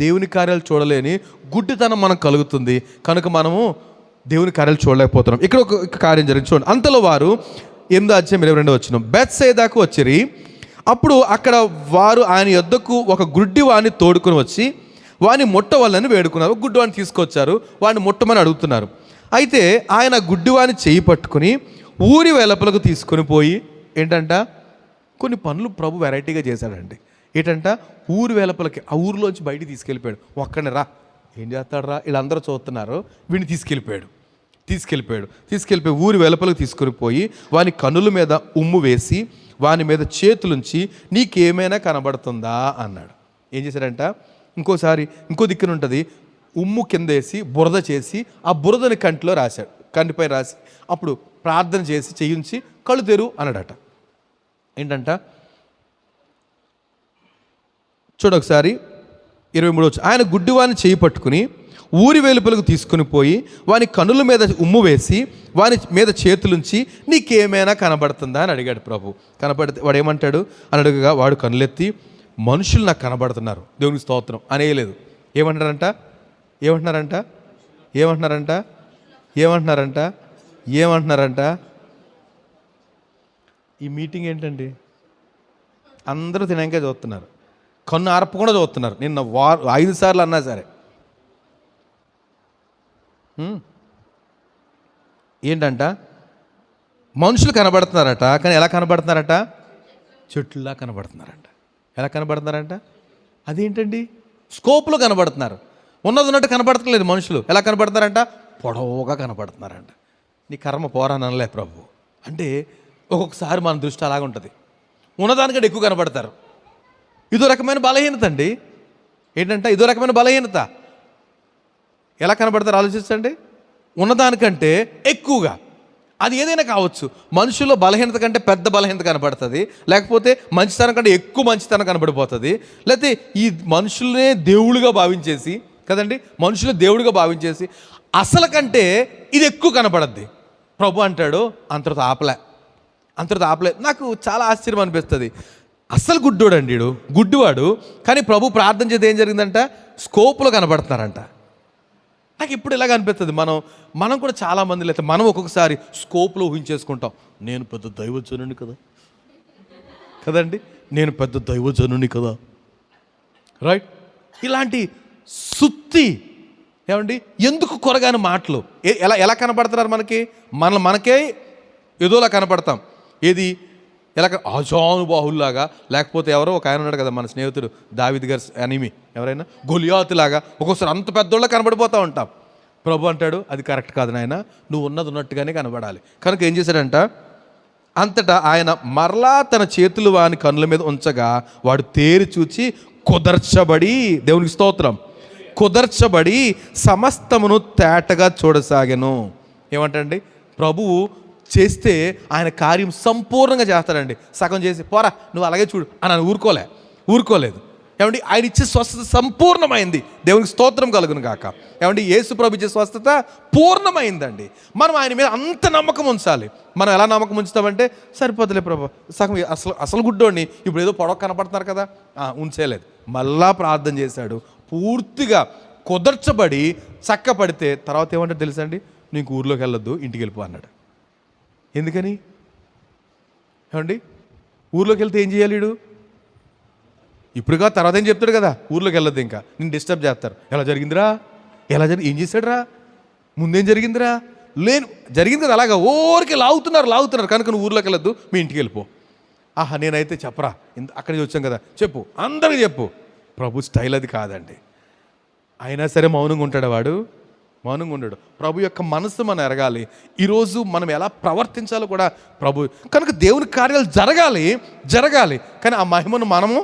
దేవుని కార్యాలు చూడలేని గుడ్డితనం మనకు కలుగుతుంది. కనుక మనము దేవుని కార్యాలు చూడలేకపోతున్నాం. ఇక్కడ ఒక కార్యం జరిగింది చూడండి. అంతలో వారు 8వ అధ్యాయం 22వ వచనం, బెత్సైదాకు వచ్చిరి. అప్పుడు అక్కడ వారు ఆయన యొద్దకు ఒక గుడ్డివాణ్ణి తోడుకొని వచ్చి వాని ముట్టవల్లని వేడుకున్నారు. గుడ్డివాణ్ణి తీసుకొచ్చారు, వాడిని ముట్టమని అడుగుతున్నారు. అయితే ఆయన గుడ్డివాణ్ణి చేయి పట్టుకుని ఊరి వెలుపలకు తీసుకొని పోయి, ఏంటంట, కొన్ని పనులు ప్రభు వెరైటీగా చేశాడండి. ఏంటంట, ఊరి వెలుపలకి, ఆ ఊరిలోంచి బయటికి తీసుకెళ్ళిపోయాడు. ఒక్కడిని రా, ఏం చేస్తాడు రా, వీళ్ళందరూ చూస్తున్నారు, వీడిని తీసుకెళ్ళిపోయి ఊరి వెలుపలకు తీసుకొని పోయి వాని కన్నుల మీద ఉమ్ము వేసి వాని మీద చేతులుంచి నీకేమైనా కనబడుతుందా అన్నాడు. ఏం చేశాడంట, ఇంకో దిక్కున ఉంటుంది, ఉమ్ము కింద వేసి బురద చేసి ఆ బురదని కంటిలో రాశాడు, కంటిపై రాసి అప్పుడు ప్రార్థన చేసి చేయించి కళ్ళు తెరు అన్నాడట. ఏంటంట చూడొకసారి 23 ఆయన గుడ్డివాని చేయి పట్టుకుని ఊరి వెలుపలకు తీసుకుని పోయి వాని కన్నుల మీద ఉమ్ము వేసి వాని మీద చేతులుంచి నీకేమైనా కనబడుతుందా అని అడిగాడు ప్రభు. కనబడితే వాడు ఏమంటాడు అని అడగగా వాడు కన్నులెత్తి మనుషులు నాకు కనబడుతున్నారు, దేవునికి స్తోత్రం అనేయలేదు. ఏమంటున్నారంట ఈ మీటింగ్ ఏంటండి, అందరూ తినాక చూస్తున్నారు. కన్ను ఆర్పకుండా చూస్తున్నారు. నిన్న 5 సార్లు అన్నా సరే. ఏంటంట, మనుషులు కనబడుతున్నారట, కానీ ఎలా కనబడుతున్నారట? చెట్లులా కనబడుతున్నారంట. ఎలా కనబడుతున్నారంట? అదేంటండి, స్కోప్లో కనబడుతున్నారు. ఉన్నట్టు కనబడతలేదు మనుషులు. ఎలా కనబడతారంట? పొడవుగా కనబడుతున్నారంట. నీ కర్మ పోరానలే ప్రభు అంటే ఒక్కొక్కసారి మన దృష్టి అలాగ ఉంటుంది. ఉన్నదానికంటే ఎక్కువ కనబడతారు. ఇదో రకమైన బలహీనత అండి. ఏంటంటే ఇదో రకమైన బలహీనత. ఎలా కనబడతారు ఆలోచించండి. ఉన్నదానికంటే ఎక్కువగా. అది ఏదైనా కావచ్చు. మనుషుల్లో బలహీనత కంటే పెద్ద బలహీనత కనబడుతుంది, లేకపోతే మంచితనం కంటే ఎక్కువ మంచితనం కనబడిపోతుంది, లేకపోతే ఈ మనుషులనే దేవుడిగా భావించేసి కదండి, మనుషులు దేవుడిగా భావించేసి అసలు కంటే ఇది ఎక్కువ కనబడద్ది. ప్రభు అంటాడు అంతటితో ఆపలే. నాకు చాలా ఆశ్చర్యం అనిపిస్తుంది. అస్సలు గుడ్డోడు అండి, గుడ్డివాడు. కానీ ప్రభు ప్రార్థన చేస్తే ఏం జరిగిందంట? స్కోప్లో కనబడుతున్నారంట. నాకు ఇప్పుడు ఇలాగ అనిపిస్తుంది, మనం కూడా చాలామంది లేకపోతే మనం ఒక్కొక్కసారి స్కోప్లో ఊహించేసుకుంటాం. నేను పెద్ద దైవజనుని కదండి, నేను పెద్ద దైవజనుని కదా, రైట్? ఇలాంటి సుత్తి ఏమండి, ఎందుకు కొరగాని మాటలు ఎలా కనపడుతున్నారు మనకి? మనకే ఏదోలా కనపడతాం. ఏది ఎలా ఆజానుబాహుల్లాగా, లేకపోతే ఎవరో ఒక ఆయన ఉన్నాడు కదా మన స్నేహితుడు దావీదు గారు అనిమి, ఎవరైనా గొలియాతులాగా ఒక్కొక్కసారి అంత పెద్దోళ్ళ కనబడిపోతూ ఉంటాం. ప్రభు అంటాడు అది కరెక్ట్ కాదు నాయన, నువ్వు ఉన్నట్టుగానే కనబడాలి. కనుక ఏం చేశాడంట, అంతటా ఆయన మరలా తన చేతులు వాని కన్నుల మీద ఉంచగా వాడు తేరి చూచి కుదర్చబడి, దేవునికి స్తోత్రం, కుదర్చబడి సమస్తమును తేటగా చూడసాగెను. ఏమంటండి, ప్రభువు చేస్తే ఆయన కార్యం సంపూర్ణంగా చేస్తాడండి. సగం చేసి పోరా నువ్వు అలాగే చూడు అని ఊరుకోలేదు. ఏమండి, ఆయన ఇచ్చే స్వస్థత సంపూర్ణమైంది. దేవునికి స్తోత్రం కలుగును గాక. ఏమండి, యేసు ప్రభు ఇచ్చే స్వస్థత పూర్ణమైందండి. మనం ఆయన మీద అంత నమ్మకం ఉంచాలి. మనం ఎలా నమ్మకం ఉంచుతామంటే సరిపోతులే ప్రభు, సగం అసలు గుడ్డోడిని ఇప్పుడు ఏదో పొడవ కనపడుతున్నారు కదా, ఉంచేయలేదు. మళ్ళా ప్రార్థన చేశాడు, పూర్తిగా కుదర్చబడి చక్కపడితే తర్వాత ఏమంటే తెలుసండి, నీకు ఊర్లోకి వెళ్ళొద్దు, ఇంటికి వెళ్ళిపో అన్నాడు. ఎందుకని? ఏమండి, ఊర్లోకి వెళ్తే ఏం చేయాలి? ఇప్పుడుగా తర్వాత ఏం చెప్తాడు కదా, ఊర్లోకి వెళ్ళొద్దు, ఇంకా నేను డిస్టర్బ్ చేస్తారు. ఎలా జరిగిందిరా, ఏం చేశాడు రా, ముందేం జరిగిందిరా, జరిగింది కదా, అలాగా ఊరికి లాగుతున్నారు కనుక నువ్వు ఊర్లోకి వెళ్ళొద్దు, మీ ఇంటికి వెళ్ళిపో. నేనైతే చెప్పరా, అక్కడికి వచ్చాం కదా, చెప్పు, అందరికీ చెప్పు. ప్రభు స్టైల్ అది కాదండి. అయినా సరే మౌనంగా ఉంటాడు వాడు, మౌనంగా ఉండడు. ప్రభు యొక్క మనసు మనం ఎరగాలి. ఈరోజు మనం ఎలా ప్రవర్తించాలో కూడా ప్రభు. కనుక దేవుని కార్యాలు జరగాలి, కానీ ఆ మహిమను మనము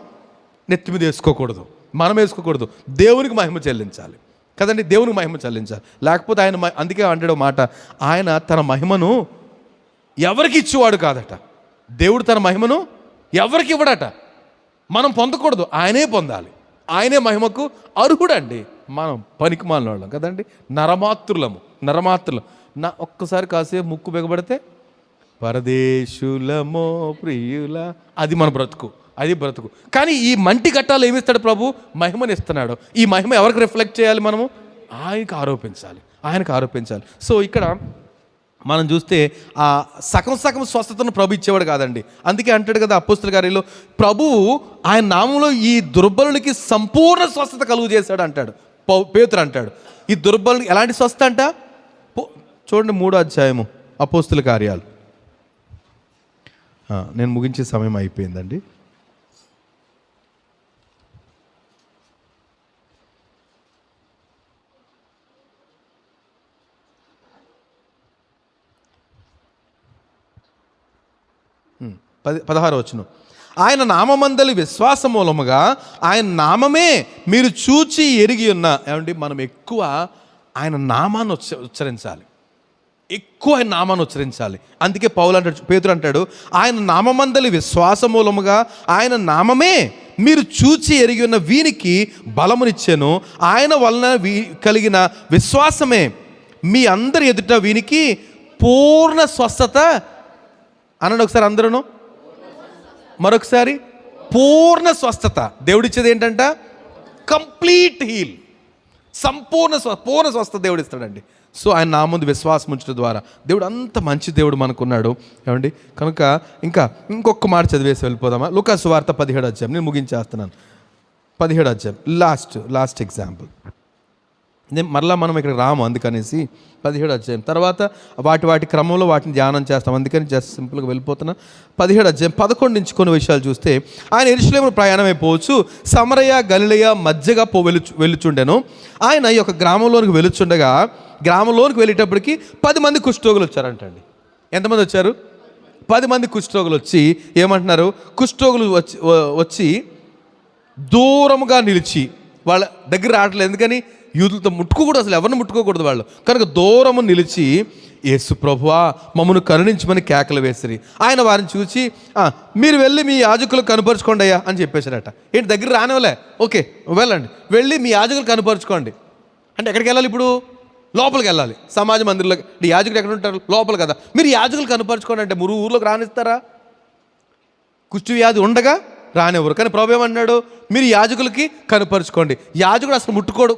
నెత్తి మీద వేసుకోకూడదు. దేవునికి మహిమ చెల్లించాలి కదండి, దేవునికి మహిమ చెల్లించాలి. లేకపోతే ఆయన అందుకే అంటాడు మాట, ఆయన తన మహిమను ఎవరికి ఇచ్చేవాడు కాదట. దేవుడు తన మహిమను ఎవరికి ఇవ్వడట. మనం పొందకూడదు, ఆయనే పొందాలి. ఆయనే మహిమకు అర్హుడండి. మనం పనికిమాలిన వాళ్ళం కదండి, నరమాత్రులం. ఒక్కసారి కాసేపు ముక్కు బిగబడితే పరదేశులమో ప్రియుల, అది మన బ్రతుకు. కానీ ఈ మంటి ఘట్టాలు ఏమిస్తాడు ప్రభు? మహిమని ఇస్తున్నాడు. ఈ మహిమ ఎవరికి రిఫ్లెక్ట్ చేయాలి? మనము ఆయనకు ఆరోపించాలి. సో ఇక్కడ మనం చూస్తే ఆ సగం స్వస్థతను ప్రభు ఇచ్చేవాడు కాదండి. అందుకే అంటాడు కదా అపోస్తలుల కార్యాల్లో, ప్రభువు ఆయన నామంలో ఈ దుర్బలునికి సంపూర్ణ స్వస్థత కలుగు చేశాడు అంటాడు. పేతురు అంటాడు, ఈ దుర్బలునికి ఎలాంటి స్వస్థత అంట? చూడండి 3వ అధ్యాయము అపోస్తలుల కార్యాలు. నేను ముగించే సమయం అయిపోయిందండి. పదహారు వచనం, ఆయన నామమందలి విశ్వాస మూలముగా ఆయన నామమే మీరు చూచి ఎరిగి ఉన్న. ఏమండి, మనం ఎక్కువ ఆయన నామాన్ని ఉచ్చరించాలి, అందుకే పేతురు అంటాడు, ఆయన నామమందలి విశ్వాస మూలముగా ఆయన నామమే మీరు చూచి ఎరిగి ఉన్న వీనికి బలమునిచ్చెను. ఆయన వలన కలిగిన విశ్వాసమే మీ అందరి ఎదుట వీనికి పూర్ణ స్వస్థత అనండి. ఒకసారి అందరూ మరొకసారి, పూర్ణ స్వస్థత. దేవుడిచ్చేది ఏంటంట? కంప్లీట్ హీల్, పూర్ణ స్వస్థత దేవుడు ఇస్తాడండి. సో ఆయన నా ముందు విశ్వాసం ఉంచడం ద్వారా దేవుడు అంత మంచి దేవుడు మనకున్నాడు. ఏమండి, కనుక ఇంకొక మాట చదివేసి వెళ్ళిపోదామా? లూకా సువార్త 17వ అధ్యాయం, నేను ముగించేస్తున్నాను. 17వ అధ్యాయం లాస్ట్ ఎగ్జాంపుల్. మరలా మనం ఇక్కడ రాము, అందుకనేసి 17వ అధ్యాయం తర్వాత వాటి క్రమంలో వాటిని ధ్యానం చేస్తాం, అందుకని జస్ట్ సింపుల్గా వెళ్ళిపోతున్నా. 17వ అధ్యాయం 11 నుంచి కొన్ని విషయాలు చూస్తే, ఆయన యెరూషలేముకు ప్రయాణమైపోవచ్చు సమరయ గలిలయ మధ్యగా వెళ్ళుచుండెను. ఆయన ఈ యొక్క గ్రామంలోనికి వెళ్ళుచుండగా, గ్రామంలోనికి వెళ్ళేటప్పటికి 10 మంది కుష్ఠరోగులు వచ్చారంటండి. ఎంతమంది వచ్చారు? 10 మంది కుష్ఠరోగులు వచ్చి ఏమంటున్నారు? కుష్ఠరోగులు వచ్చి దూరముగా నిలిచి, వాళ్ళ దగ్గర రావట్లేదు, ఎందుకని యూదులతో ముట్టుకోకూడదు, అసలు ఎవరిని ముట్టుకోకూడదు వాళ్ళు కనుక దూరము నిలిచి, యేసు ప్రభువా మమ్మను కరుణించమని కేకలు వేసిరి. ఆయన వారిని చూసి, మీరు వెళ్ళి మీ యాజకులు కనుపరుచుకోండి అయ్యా అని చెప్పేశారట. ఏంటి దగ్గర రానివ్వలే, ఓకే వెళ్ళండి, వెళ్ళి మీ యాజకులు కనుపరుచుకోండి అంటే ఎక్కడికి వెళ్ళాలి? ఇప్పుడు లోపలికి వెళ్ళాలి, సమాజ మందిరంలోకి. యాజకులు ఎక్కడ ఉంటారు? లోపల కదా. మీరు యాజకులు కనుపరుచుకోండి అంటే ఊర్లోకి రానిస్తారా? కుష్టు వ్యాధి ఉండగా రానివ్వరు. కానీ ప్రభు ఏమన్నాడు? మీరు యాజకులకి కనుపరుచుకోండి. యాజకుడు అసలు ముట్టుకోడు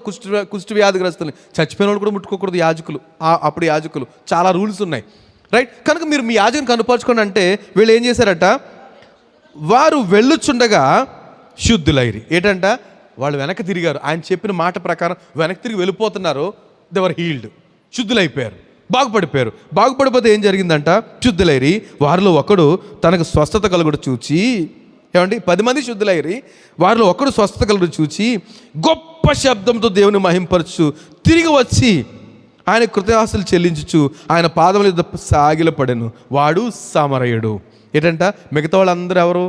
కుష్టు వ్యాధిగ్రస్తుల్ని, చచ్చిపోయిన వాళ్ళు కూడా ముట్టుకోకూడదు యాజకులు. అప్పుడు యాజకులు చాలా రూల్స్ ఉన్నాయి, రైట్? కనుక మీరు మీ యాజకుని కనుపరుచుకోండి అంటే వీళ్ళు ఏం చేశారట? వారు వెళ్ళుచుండగా శుద్ధులైరి. ఏంటంట? వాళ్ళు వెనక్కి తిరిగారు. ఆయన చెప్పిన మాట ప్రకారం వెనక్కి తిరిగి వెళ్ళిపోతున్నారు. దేవర్ హీల్డ్, శుద్ధులైపోయారు, బాగుపడిపోతే ఏం జరిగిందంట? శుద్ధులైరి. వారిలో ఒకడు తనకు స్వస్థత కలుగుడు చూచి, ఏమండి 10 మంది శుద్ధులైరి, వారిలో ఒకడు స్వస్థత కలుగుడు చూచి గొప్ప శబ్దంతో దేవుని మహింపరచు తిరిగి వచ్చి ఆయన కృతజ్ఞతలు చెల్లించుచు ఆయన పాదముల యొద్ద సాగిలపడెను. వాడు సమరయుడు. ఏంటంట? మిగతా వాళ్ళందరూ ఎవరు?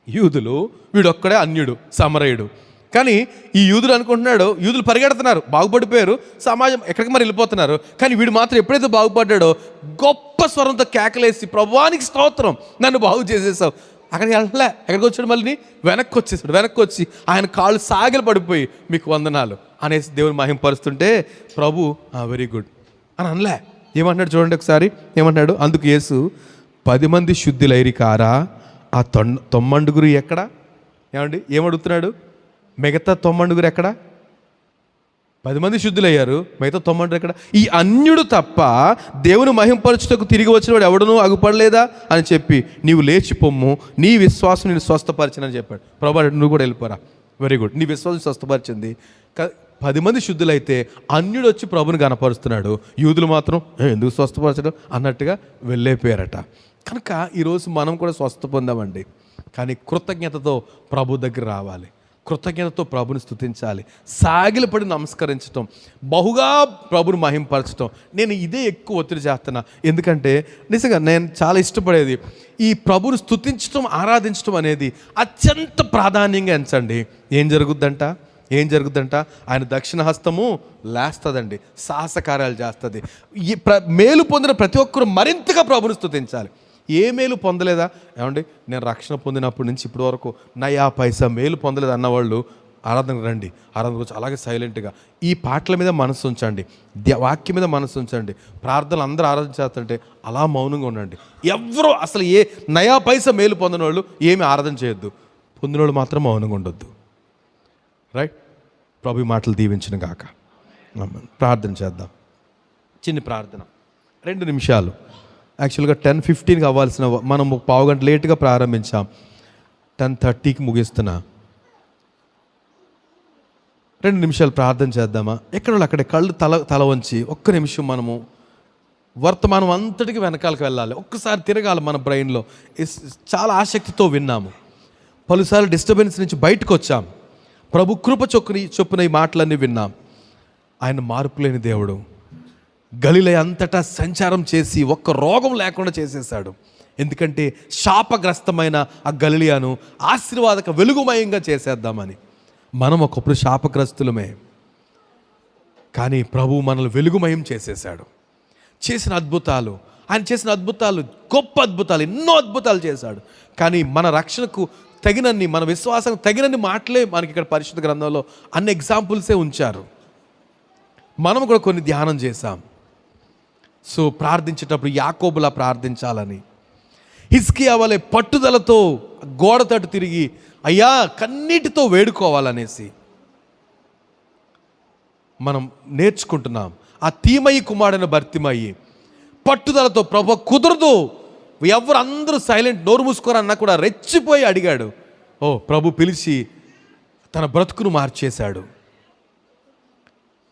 యూదులు. వీడొక్కడే అన్యుడు, సమరయుడు. కానీ ఈ యూదులు అనుకుంటున్నాడు, యూదులు పరిగెడుతున్నారు, బాగుపడిపోయారు, సమాజం ఎక్కడికి మరి వెళ్ళిపోతున్నారు. కానీ వీడు మాత్రం ఎప్పుడైతే బాగుపడ్డాడో గొప్ప స్వరంతో కేకలేసి, ప్రభువానికి స్తోత్రం, నన్ను బాగు చేసేసావు. అక్కడికి వెళ్ళలే, ఎక్కడికి వచ్చాడు? మళ్ళీ వెనక్కి వచ్చేసాడు. వెనక్కి వచ్చి ఆయన కాళ్ళు సాగిలు పడిపోయి మీకు వందనాలు అనేసి దేవుని మహింపరుస్తుంటే ప్రభు వెరీ గుడ్ అని అనలే. ఏమంటున్నాడు చూడండి ఒకసారి, ఏమంటున్నాడు? అందుకు యేసు 10 మంది శుద్ధులైరి కారా, ఆ 90 ఎక్కడ? ఏమండి ఏమడుగుతున్నాడు? మిగతా 90 ఎక్కడ? 10 మంది శుద్ధులయ్యారు, మిగతా 90 ఎక్కడ? ఈ అన్యుడు తప్ప దేవుని మహింపరచుటకు తిరిగి వచ్చిన వాడు ఎవడనూ అగుపడలేదా అని చెప్పి, నీవు లేచి పొమ్ము, నీ విశ్వాసం నేను స్వస్థపరిచినని చెప్పాడు. ప్రభు నువ్వు కూడా వెళ్ళిపోరా, వెరీ గుడ్, నీ విశ్వాసం స్వస్థపరిచింది. 10 మంది శుద్ధులైతే అన్యుడు వచ్చి ప్రభుని కనపరుస్తున్నాడు, యూదులు మాత్రం ఎందుకు స్వస్థపరచడం అన్నట్టుగా వెళ్ళైపోయారట. కనుక ఈరోజు మనం కూడా స్వస్థ పొందామండి. కానీ కృతజ్ఞతతో ప్రభు దగ్గర రావాలి, కృతజ్ఞతతో ప్రభుని స్తుతించాలి, సాగిలపడి నమస్కరించటం, బహుగా ప్రభుని మహింపరచటం. నేను ఇదే ఎక్కువ ఒత్తిడి చేస్తున్నా, ఎందుకంటే నిజంగా నేను చాలా ఇష్టపడేది ఈ ప్రభుని స్తుతించటం, ఆరాధించటం అనేది అత్యంత ప్రాధాన్యంగా ఎంచండి. ఏం జరుగుద్దంట? ఆయన దక్షిణ హస్తము లేస్తుందండి, సాహస కార్యాలు చేస్తుంది. ఈ మేలు పొందిన ప్రతి ఒక్కరు మరింతగా ప్రభుని స్తుతించాలి. ఏ మేలు పొందలేదా? ఏమండి నేను రక్షణ పొందినప్పటి నుంచి ఇప్పటి వరకు నయా పైసా మేలు పొందలేదు అన్నవాళ్ళు ఆరాధనకు రండి, ఆరాధన గురించి అలాగే సైలెంట్గా ఈ పాటల మీద మనసు ఉంచండి, వాక్యం మీద మనసు ఉంచండి. ప్రార్థనలు అందరూ ఆరాధన చేస్తుంటే అలా మౌనంగా ఉండండి. ఎవరో అసలు ఏ నయా పైసా మేలు పొందిన వాళ్ళు ఏమి ఆరాధన చేయొద్దు, పొందిన వాళ్ళు మాత్రం మౌనంగా ఉండొద్దు, రైట్? ప్రభు మాటలు దీవించిన గాక. ప్రార్థన చేద్దాం, చిన్న ప్రార్థన, 2 నిమిషాలు. యాక్చువల్గా 10:15కి అవ్వాల్సిన మనం 1/2 గంట లేట్గా ప్రారంభించాం, 10:30కి ముగిస్తున్నా. 2 నిమిషాలు ప్రార్థన చేద్దామా? ఎక్కడ అక్కడే కళ్ళు తల వంచి ఒక్క నిమిషం మనము వర్తమానం అంతటికి వెనకాలకు వెళ్ళాలి, ఒక్కసారి తిరగాలి మన బ్రెయిన్లో. చాలా ఆసక్తితో విన్నాము, పలుసార్లు డిస్టర్బెన్స్ నుంచి బయటకు వచ్చాం, ప్రభు కృప చొప్పున ఈ మాటలన్నీ విన్నాం. ఆయన మార్పులేని దేవుడు, గలిలయ అంతటా సంచారం చేసి ఒక్క రోగం లేకుండా చేసేసాడు. ఎందుకంటే శాపగ్రస్తమైన ఆ గలిలయను ఆశీర్వాదక వెలుగుమయంగా చేసేద్దామని. మనం ఒకప్పుడు శాపగ్రస్తులమే, కానీ ప్రభు మనల్ని వెలుగుమయం చేసేసాడు. ఆయన చేసిన అద్భుతాలు గొప్ప అద్భుతాలు, ఎన్నో అద్భుతాలు చేశాడు. కానీ మన రక్షణకు తగినన్ని, మన విశ్వాసం తగినన్ని మాటలే మనకి ఇక్కడ పరిశుద్ధ గ్రంథంలో అన్ని ఎగ్జాంపుల్సే ఉంచారు. మనం కూడా కొన్ని ధ్యానం చేశాం. సో ప్రార్థించేటప్పుడు యాకోబులా ప్రార్థించాలని, హిజ్కియా వలె పట్టుదలతో గోడ తట్టు తిరిగి అయ్యా కన్నీటితో వేడుకోవాలనేసి మనం నేర్చుకుంటున్నాం. ఆ తీమయి కుమారుడైన భర్తిమయి పట్టుదలతో ప్రభు కుదరదు, ఎవరు అందరూ సైలెంట్, నోరు మూసుకోరన్నా కూడా రెచ్చిపోయి అడిగాడు. ప్రభు పిలిచి తన బ్రతుకును మార్చేశాడు.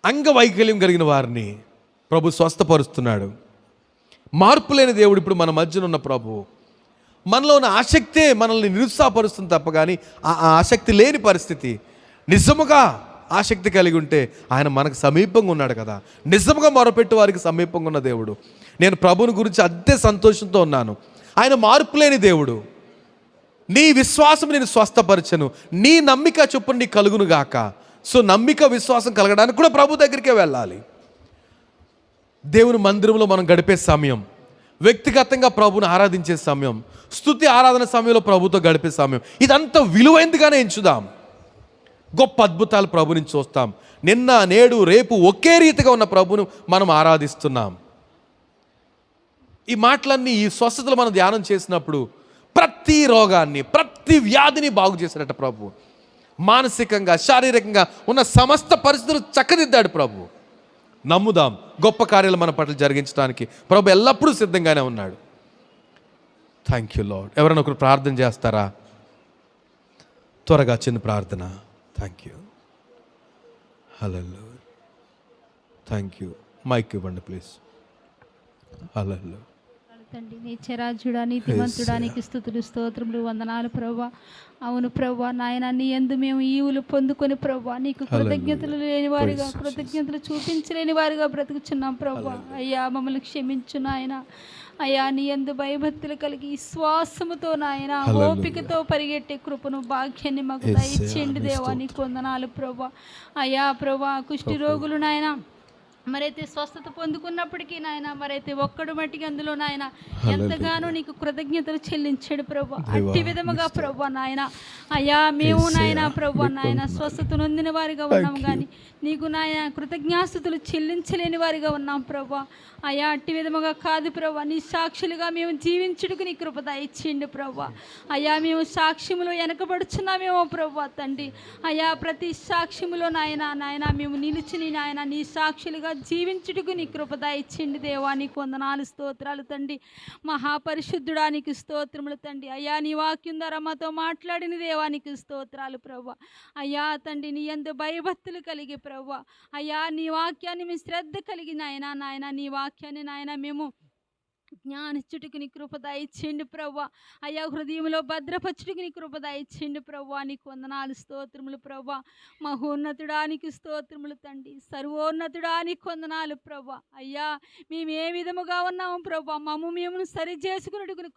అంగవైకల్యం కలిగిన వారిని ప్రభు స్వస్థపరుస్తున్నాడు. మార్పు లేని దేవుడు ఇప్పుడు మన మధ్యన ఉన్న ప్రభు. మనలో ఉన్న ఆసక్తే మనల్ని నిరుత్సాహపరుస్తుంది తప్ప కానీ ఆ ఆసక్తి లేని పరిస్థితి. నిజముగా ఆసక్తి కలిగి ఉంటే ఆయన మనకు సమీపంగా ఉన్నాడు కదా. నిజముగా మొరపెట్టు వారికి సమీపంగా ఉన్న దేవుడు. నేను ప్రభుని గురించి అంతే సంతోషంతో ఉన్నాను. ఆయన మార్పు లేని దేవుడు. నీ విశ్వాసం నేను స్వస్థపరచను, నీ నమ్మిక చొప్పున నీ కలుగును గాక. సో నమ్మిక విశ్వాసం కలగడానికి కూడా ప్రభు దగ్గరికే వెళ్ళాలి. దేవుని మందిరంలో మనం గడిపే సమయం, వ్యక్తిగతంగా ప్రభుని ఆరాధించే సమయం, స్తుతి ఆరాధన సమయంలో ప్రభుతో గడిపే సమయం, ఇదంతా విలువైందిగానే ఎంచుదాం. గొప్ప అద్భుతాలు ప్రభు నుంచి చూస్తాం. నిన్న నేడు రేపు ఒకే రీతిగా ఉన్న ప్రభును మనం ఆరాధిస్తున్నాం. ఈ మాటలన్నీ, ఈ స్వస్థతలు మనం ధ్యానం చేసినప్పుడు ప్రతి రోగాన్ని, ప్రతి వ్యాధిని బాగు చేశాడట ప్రభు. మానసికంగా, శారీరకంగా ఉన్న సమస్త పరిస్థితులు చక్కదిద్దాడు ప్రభు. నమ్ముదాం, గొప్ప కార్యాలు మన పట్ల జరిగించడానికి ప్రభు ఎల్లప్పుడూ సిద్ధంగానే ఉన్నాడు. Thank you Lord. ఎవరైనా ఒకరు ప్రార్థన చేస్తారా? త్వరగా చిన్న ప్రార్థన. Thank you. Hallelujah. Thank you. Mike ఇవ్వండి ప్లీజ్. హల్లెలూయా. తండ్రి, నీ చరాజుడా, నీతిమంతుడా, నీకు స్తుతులు స్తోత్రములు వందనాలు ప్రభా. అవును ప్రభా, నాయన నీ యందు మేము ఈవులు పొందుకొని ప్రభా నీకు కృతజ్ఞతలు లేని వారిగా, కృతజ్ఞతలు చూపించలేని వారిగా బ్రతుకుచున్నాం ప్రభా. అయ్యా మమ్మల్ని క్షమించు నాయన. అయ్యా నీ యందు భయభక్తులు కలిగి విశ్వాసముతో నాయన ఓపికతో పరిగెట్టే కృపను, భాగ్యాన్ని మాకు దయచేయండి దేవా. నీకు వందనాలు ప్రభా. అయ్యా ప్రభా, కుష్టి రోగులు నాయన మరైతే స్వస్థత పొందుకున్నప్పటికీ నాయన, మరైతే ఒక్కడు మట్టికి అందులో నాయన ఎంతగానో నీకు కృతజ్ఞతలు చెల్లించాడు ప్రభు. అట్టి విధముగా ప్రభు నాయన, అయ్యా మేము నాయన ప్రభు నాయన స్వస్థత నొందిన వారిగా ఉన్నాం కానీ నీకు నాయన కృతజ్ఞాస్తుతులు చెల్లించలేని వారిగా ఉన్నాం ప్రభు. అయ్యా అట్టి విధముగా కాదు ప్రభు, నీ సాక్షులుగా మేము జీవించుటకు నీ కృప దయచేయండి ప్రభు. అయ్యా మేము సాక్ష్యములో వెనకబడుచున్నామేమో ప్రభు తండ్రి. అయ్యా ప్రతి సాక్ష్యములో నాయన నాయన మేము నిలిచిని నాయన నీ సాక్షులుగా జీవించుటకు నీ కృప దయచేయండి దేవా. నీకు వందనాలు స్తోత్రాలు తండ్రి. మహాపరిశుద్ధుడానికి స్తోత్రములు తండ్రి. అయ్యా నీ వాక్యం ద్వారా మాతో మాట్లాడిన దేవానికి స్తోత్రాలు ప్రభు. అయ్యా తండ్రి, నీ యందు భయభక్తులు కలిగి ప్రభు. అయ్యా నీ వాక్యాన్ని మీ శ్రద్ధ కలిగి నాయన నాయన నీ వాక్యాన్ని నాయన మేము జ్ఞానించుటకు నీ కృప దయచేయండి ప్రభు. అయ్యా హృదయంలో భద్రపరచుటకు నీ కృప దయచేయండి ప్రభు. నీకు వందనాలు స్తోత్రములు ప్రభు. మహోన్నతుడానికి స్తోత్రములు తండ్రి. సర్వోన్నతుడానికి వందనాలు ప్రభు. అయ్యా మేము ఏ విధముగా ఉన్నాము ప్రభు, మమ్ము మేము సరి చేసుకున్నట్టుకు